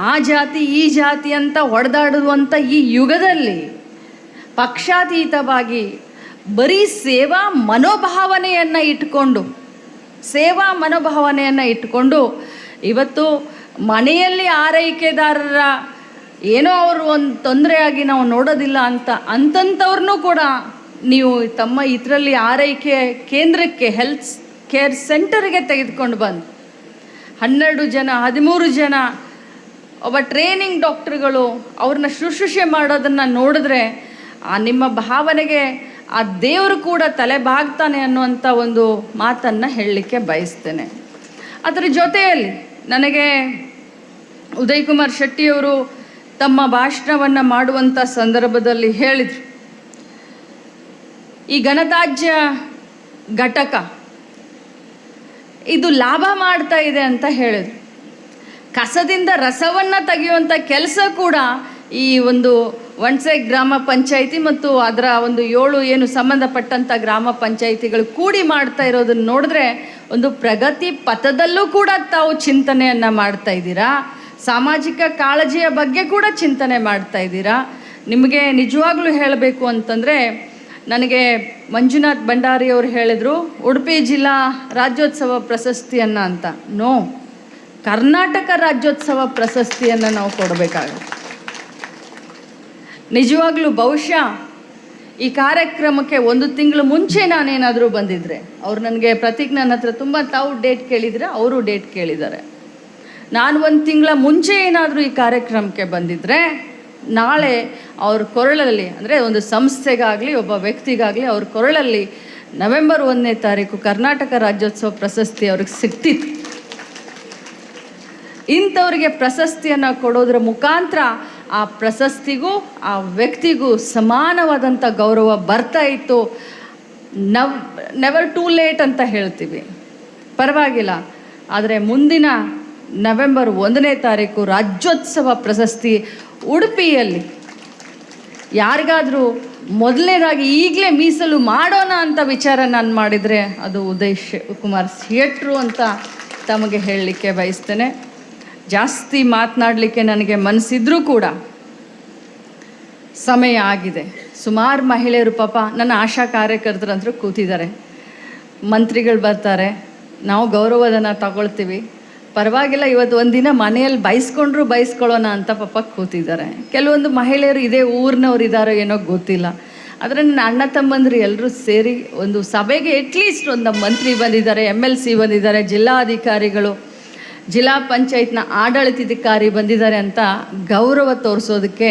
ಆ ಜಾತಿ ಈ ಜಾತಿ ಅಂತ ಹೊಡೆದಾಡುವಂಥ ಈ ಯುಗದಲ್ಲಿ ಪಕ್ಷಾತೀತವಾಗಿ ಬರೀ ಸೇವಾ ಮನೋಭಾವನೆಯನ್ನು ಇಟ್ಕೊಂಡು ಇವತ್ತು ಮನೆಯಲ್ಲಿ ಆರೈಕೆದಾರರ ಏನೋ ಅವರು ಒಂದು ತೊಂದರೆಯಾಗಿ ನಾವು ನೋಡೋದಿಲ್ಲ ಅಂತಂಥವ್ರನ್ನೂ ಕೂಡ ನೀವು ತಮ್ಮ ಇದರಲ್ಲಿ ಆರೈಕೆ ಕೇಂದ್ರಕ್ಕೆ, ಹೆಲ್ತ್ ಕೇರ್ ಸೆಂಟರ್ಗೆ ತೆಗೆದುಕೊಂಡು ಬಂದು 12 ಜನ 13 ಜನ ಒಬ್ಬ ಟ್ರೈನಿಂಗ್ ಡಾಕ್ಟ್ರುಗಳು ಅವ್ರನ್ನ ಶುಶ್ರೂಷೆ ಮಾಡೋದನ್ನು ನೋಡಿದ್ರೆ ನಿಮ್ಮ ಭಾವನೆಗೆ ಆ ದೇವರು ಕೂಡ ತಲೆ ಬಾಗ್ತಾನೆ ಅನ್ನುವಂಥ ಒಂದು ಮಾತನ್ನು ಹೇಳಲಿಕ್ಕೆ ಬಯಸ್ತೇನೆ. ಅದರ ಜೊತೆಯಲ್ಲಿ ನನಗೆ ಉದಯ್ ಕುಮಾರ್ ಶೆಟ್ಟಿಯವರು ತಮ್ಮ ಭಾಷಣವನ್ನು ಮಾಡುವಂಥ ಸಂದರ್ಭದಲ್ಲಿ ಹೇಳಿದರು, ಈ ಘನತ್ಯಾಜ್ಯ ಘಟಕ ಇದು ಲಾಭ ಮಾಡ್ತಾ ಇದೆ ಅಂತ ಹೇಳಿದರು. ಕಸದಿಂದ ರಸವನ್ನು ತೆಗೆಯುವಂಥ ಕೆಲಸ ಕೂಡ ಈ ಒಂದು ವಣ್ಸೆ ಗ್ರಾಮ ಪಂಚಾಯಿತಿ ಮತ್ತು ಅದರ ಒಂದು 7 ಏನು ಸಂಬಂಧಪಟ್ಟಂಥ ಗ್ರಾಮ ಪಂಚಾಯಿತಿಗಳು ಕೂಡಿ ಮಾಡ್ತಾ ಇರೋದನ್ನು ನೋಡಿದ್ರೆ ಒಂದು ಪ್ರಗತಿ ಪಥದಲ್ಲೂ ಕೂಡ ತಾವು ಚಿಂತನೆಯನ್ನು ಮಾಡ್ತಾ ಇದ್ದೀರಾ. ಸಾಮಾಜಿಕ ಕಾಳಜಿಯ ಬಗ್ಗೆ ಕೂಡ ಚಿಂತನೆ ಮಾಡ್ತಾ ಇದ್ದೀರಾ. ನಿಮಗೆ ನಿಜವಾಗ್ಲೂ ಹೇಳಬೇಕು ಅಂತಂದರೆ, ನನಗೆ ಮಂಜುನಾಥ್ ಭಂಡಾರಿಯವರು ಹೇಳಿದರು ಉಡುಪಿ ಜಿಲ್ಲಾ ರಾಜ್ಯೋತ್ಸವ ಪ್ರಶಸ್ತಿಯನ್ನು ಅಂತ. ನೋ, ಕರ್ನಾಟಕ ರಾಜ್ಯೋತ್ಸವ ಪ್ರಶಸ್ತಿಯನ್ನು ನಾವು ಕೊಡಬೇಕಾಗುತ್ತೆ. ನಿಜವಾಗ್ಲೂ ಬಹುಶಃ ಈ ಕಾರ್ಯಕ್ರಮಕ್ಕೆ 1 ತಿಂಗಳು ಮುಂಚೆ ನಾನೇನಾದರೂ ಬಂದಿದ್ದರೆ, ಅವ್ರು ನನಗೆ ಪ್ರತೀಕ್ ನನ್ನ ಹತ್ರ ತುಂಬ ತಾವು ಡೇಟ್ ಕೇಳಿದರೆ ಅವರು ಡೇಟ್ ಕೇಳಿದ್ದಾರೆ. ನಾನು 1 ತಿಂಗಳ ಮುಂಚೆ ಏನಾದರೂ ಈ ಕಾರ್ಯಕ್ರಮಕ್ಕೆ ಬಂದಿದ್ದರೆ ನಾಳೆ ಅವ್ರ ಕೊರಳಲ್ಲಿ, ಅಂದರೆ ಒಂದು ಸಂಸ್ಥೆಗಾಗಲಿ ಒಬ್ಬ ವ್ಯಕ್ತಿಗಾಗಲಿ ಅವ್ರ ಕೊರಳಲ್ಲಿ ನವೆಂಬರ್ 1ನೇ ತಾರೀಕು ಕರ್ನಾಟಕ ರಾಜ್ಯೋತ್ಸವ ಪ್ರಶಸ್ತಿ ಅವ್ರಿಗೆ ಸಿಗ್ತಿತ್ತು. ಇಂಥವ್ರಿಗೆ ಪ್ರಶಸ್ತಿಯನ್ನು ಕೊಡೋದ್ರ ಮುಖಾಂತರ ಆ ಪ್ರಶಸ್ತಿಗೂ ಆ ವ್ಯಕ್ತಿಗೂ ಸಮಾನವಾದಂಥ ಗೌರವ ಬರ್ತಾ ಇತ್ತು. ನೆವರ್ ಟೂ ಲೇಟ್ ಅಂತ ಹೇಳ್ತೀವಿ, ಪರವಾಗಿಲ್ಲ. ಆದರೆ ಮುಂದಿನ ನವೆಂಬರ್ 1ನೇ ತಾರೀಕು ರಾಜ್ಯೋತ್ಸವ ಪ್ರಶಸ್ತಿ ಉಡುಪಿಯಲ್ಲಿ ಯಾರಿಗಾದರೂ ಮೊದಲನೇದಾಗಿ ಈಗಲೇ ಮೀಸಲು ಮಾಡೋಣ ಅಂತ ವಿಚಾರ ನಾನು ಮಾಡಿದರೆ ಅದು ಉದಯ್ ಕುಮಾರ್ ಶೆಟ್ರು ಅಂತ ತಮಗೆ ಹೇಳಲಿಕ್ಕೆ ಬಯಸ್ತೇನೆ. ಜಾಸ್ತಿ ಮಾತನಾಡಲಿಕ್ಕೆ ನನಗೆ ಮನಸ್ಸಿದ್ರೂ ಕೂಡ ಸಮಯ ಆಗಿದೆ. ಸುಮಾರು ಮಹಿಳೆಯರು ಪಾಪ ನನ್ನ ಆಶಾ ಕಾರ್ಯಕರ್ತರಂತರೂ ಕೂತಿದ್ದಾರೆ, ಮಂತ್ರಿಗಳು ಬರ್ತಾರೆ, ನಾವು ಗೌರವಧನ ತಗೊಳ್ತೀವಿ, ಪರವಾಗಿಲ್ಲ ಇವತ್ತು ಒಂದಿನ ಮನೆಯಲ್ಲಿ ಬಯಸ್ಕೊಳ್ಳೋಣ ಅಂತ ಪಾಪ ಕೂತಿದ್ದಾರೆ. ಕೆಲವೊಂದು ಮಹಿಳೆಯರು ಇದೇ ಊರಿನವ್ರು ಇದ್ದಾರೋ ಏನೋ ಗೊತ್ತಿಲ್ಲ. ಆದರೆ ನನ್ನ ಅಣ್ಣ ತಮ್ಮಂದರು ಎಲ್ಲರೂ ಸೇರಿ ಒಂದು ಸಭೆಗೆ ಅಟ್ಲೀಸ್ಟ್ ಒಂದು ಮಂತ್ರಿ ಬಂದಿದ್ದಾರೆ, MLC ಬಂದಿದ್ದಾರೆ, ಜಿಲ್ಲಾಧಿಕಾರಿಗಳು, ಜಿಲ್ಲಾ ಪಂಚಾಯತ್ನ ಆಡಳಿತಾಧಿಕಾರಿ ಬಂದಿದ್ದಾರೆ ಅಂತ ಗೌರವ ತೋರಿಸೋದಕ್ಕೆ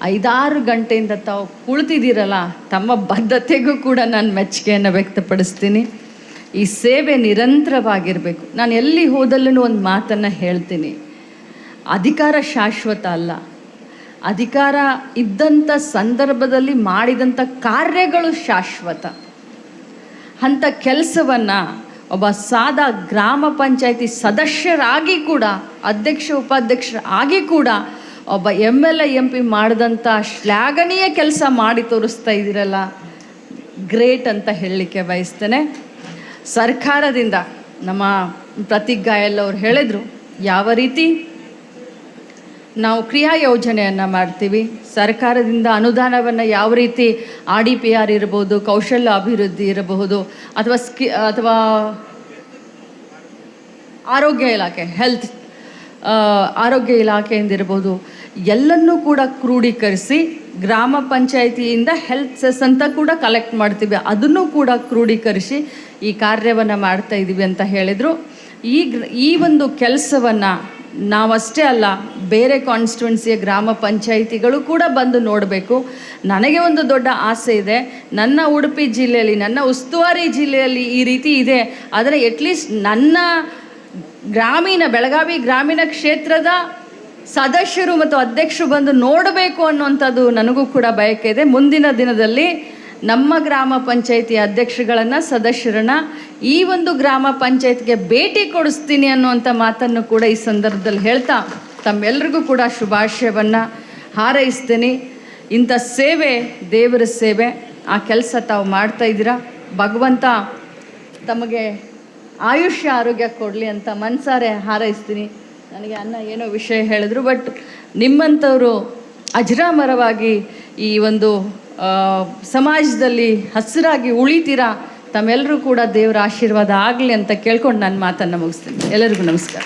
5-6 ಗಂಟೆಯಿಂದ ತಾವು ಕುಳಿತಿದ್ದೀರಲ್ಲ, ತಮ್ಮ ಬದ್ಧತೆಗೂ ಕೂಡ ನಾನು ಮೆಚ್ಚುಗೆಯನ್ನು ವ್ಯಕ್ತಪಡಿಸ್ತೀನಿ. ಈ ಸೇವೆ ನಿರಂತರವಾಗಿರಬೇಕು. ನಾನು ಎಲ್ಲಿ ಹೋದಲ್ಲೂ ಒಂದು ಮಾತನ್ನು ಹೇಳ್ತೀನಿ, ಅಧಿಕಾರ ಶಾಶ್ವತ ಅಲ್ಲ. ಅಧಿಕಾರ ಇದ್ದಂಥ ಸಂದರ್ಭದಲ್ಲಿ ಮಾಡಿದಂಥ ಕಾರ್ಯಗಳು ಶಾಶ್ವತ. ಅಂಥ ಕೆಲಸವನ್ನು ಒಬ್ಬ ಸಾದಾ ಗ್ರಾಮ ಪಂಚಾಯತಿ ಸದಸ್ಯರಾಗಿ ಕೂಡ, ಅಧ್ಯಕ್ಷ ಉಪಾಧ್ಯಕ್ಷರಾಗಿ ಕೂಡ ಒಬ್ಬ MLA MP ಮಾಡಿದಂಥ ಶ್ಲಾಘನೀಯ ಕೆಲಸ ಮಾಡಿ ತೋರಿಸ್ತಾ ಇದ್ದೀರಲ್ಲ, ಗ್ರೇಟ್ ಅಂತ ಹೇಳಲಿಕ್ಕೆ ಬಯಸ್ತೇನೆ. ಸರ್ಕಾರದಿಂದ ನಮ್ಮ ಪ್ರತೀಕ್ ಗಾಯಲ್ ಅವರು ಹೇಳಿದರು ಯಾವ ರೀತಿ ನಾವು ಕ್ರಿಯಾ ಯೋಜನೆಯನ್ನು ಮಾಡ್ತೀವಿ, ಸರ್ಕಾರದಿಂದ ಅನುದಾನವನ್ನು ಯಾವ ರೀತಿ RDPR ಇರ್ಬೋದು, ಕೌಶಲ್ಯ ಅಭಿವೃದ್ಧಿ ಇರಬಹುದು, ಅಥವಾ ಆರೋಗ್ಯ ಇಲಾಖೆ ಆರೋಗ್ಯ ಇಲಾಖೆಯಿಂದಿರ್ಬೋದು, ಎಲ್ಲನ್ನೂ ಕೂಡ ಕ್ರೋಢೀಕರಿಸಿ ಗ್ರಾಮ ಪಂಚಾಯಿತಿಯಿಂದ ಹೆಲ್ತ್ ಸೆಸ್ ಅಂತ ಕೂಡ ಕಲೆಕ್ಟ್ ಮಾಡ್ತೀವಿ, ಅದನ್ನು ಕೂಡ ಕ್ರೋಢೀಕರಿಸಿ ಈ ಕಾರ್ಯವನ್ನು ಮಾಡ್ತಾ ಇದ್ದೀವಿ ಅಂತ ಹೇಳಿದರು. ಈ ಒಂದು ಕೆಲಸವನ್ನು ನಾವಷ್ಟೇ ಅಲ್ಲ, ಬೇರೆ ಕಾನ್ಸ್ಟಿಟ್ಯುನ್ಸಿಯ ಗ್ರಾಮ ಪಂಚಾಯಿತಿಗಳು ಕೂಡ ಬಂದು ನೋಡಬೇಕು. ನನಗೆ ಒಂದು ದೊಡ್ಡ ಆಸೆ ಇದೆ, ನನ್ನ ಉಡುಪಿ ಜಿಲ್ಲೆಯಲ್ಲಿ, ನನ್ನ ಉಸ್ತುವಾರಿ ಜಿಲ್ಲೆಯಲ್ಲಿ ಈ ರೀತಿ ಇದೆ, ಆದರೆ ಅಟ್ಲೀಸ್ಟ್ ನನ್ನ ಬೆಳಗಾವಿ ಗ್ರಾಮೀಣ ಕ್ಷೇತ್ರದ ಸದಸ್ಯರು ಮತ್ತು ಅಧ್ಯಕ್ಷರು ಬಂದು ನೋಡಬೇಕು ಅನ್ನುವಂಥದ್ದು ನನಗೂ ಕೂಡ ಬಯಕೆ ಇದೆ. ಮುಂದಿನ ದಿನದಲ್ಲಿ ನಮ್ಮ ಗ್ರಾಮ ಪಂಚಾಯಿತಿ ಅಧ್ಯಕ್ಷರುಗಳನ್ನು, ಸದಸ್ಯರನ್ನು ಈ ಒಂದು ಗ್ರಾಮ ಪಂಚಾಯತ್ಗೆ ಭೇಟಿ ಕೊಡಿಸ್ತೀನಿ ಅನ್ನುವಂಥ ಮಾತನ್ನು ಕೂಡ ಈ ಸಂದರ್ಭದಲ್ಲಿ ಹೇಳ್ತಾ ತಮ್ಮೆಲ್ಲರಿಗೂ ಕೂಡ ಶುಭಾಶಯವನ್ನು ಹಾರೈಸ್ತೀನಿ. ಇಂಥ ಸೇವೆ ದೇವರ ಸೇವೆ, ಆ ಕೆಲಸ ತಾವು ಮಾಡ್ತಾ ಇದ್ದೀರಾ. ಭಗವಂತ ತಮಗೆ ಆಯುಷ್ಯ ಆರೋಗ್ಯ ಕೊಡಲಿ ಅಂತ ಮನಸಾರೆ ಹಾರೈಸ್ತೀನಿ. ನನಗೆ ಅನ್ನ ಏನೋ ವಿಷಯ ಹೇಳಿದ್ರು, ಬಟ್ ನಿಮ್ಮಂಥವರು ಅಜರಾಮರವಾಗಿ ಈ ಒಂದು ಸಮಾಜದಲ್ಲಿ ಹಸಿರಾಗಿ ಉಳಿತೀರಾ. ತಮ್ಮೆಲ್ಲರೂ ಕೂಡ ದೇವರ ಆಶೀರ್ವಾದ ಆಗಲಿ ಅಂತ ಕೇಳ್ಕೊಂಡು ನಾನು ಮಾತನ್ನು ಮುಗಿಸ್ತೀನಿ. ಎಲ್ಲರಿಗೂ ನಮಸ್ಕಾರ.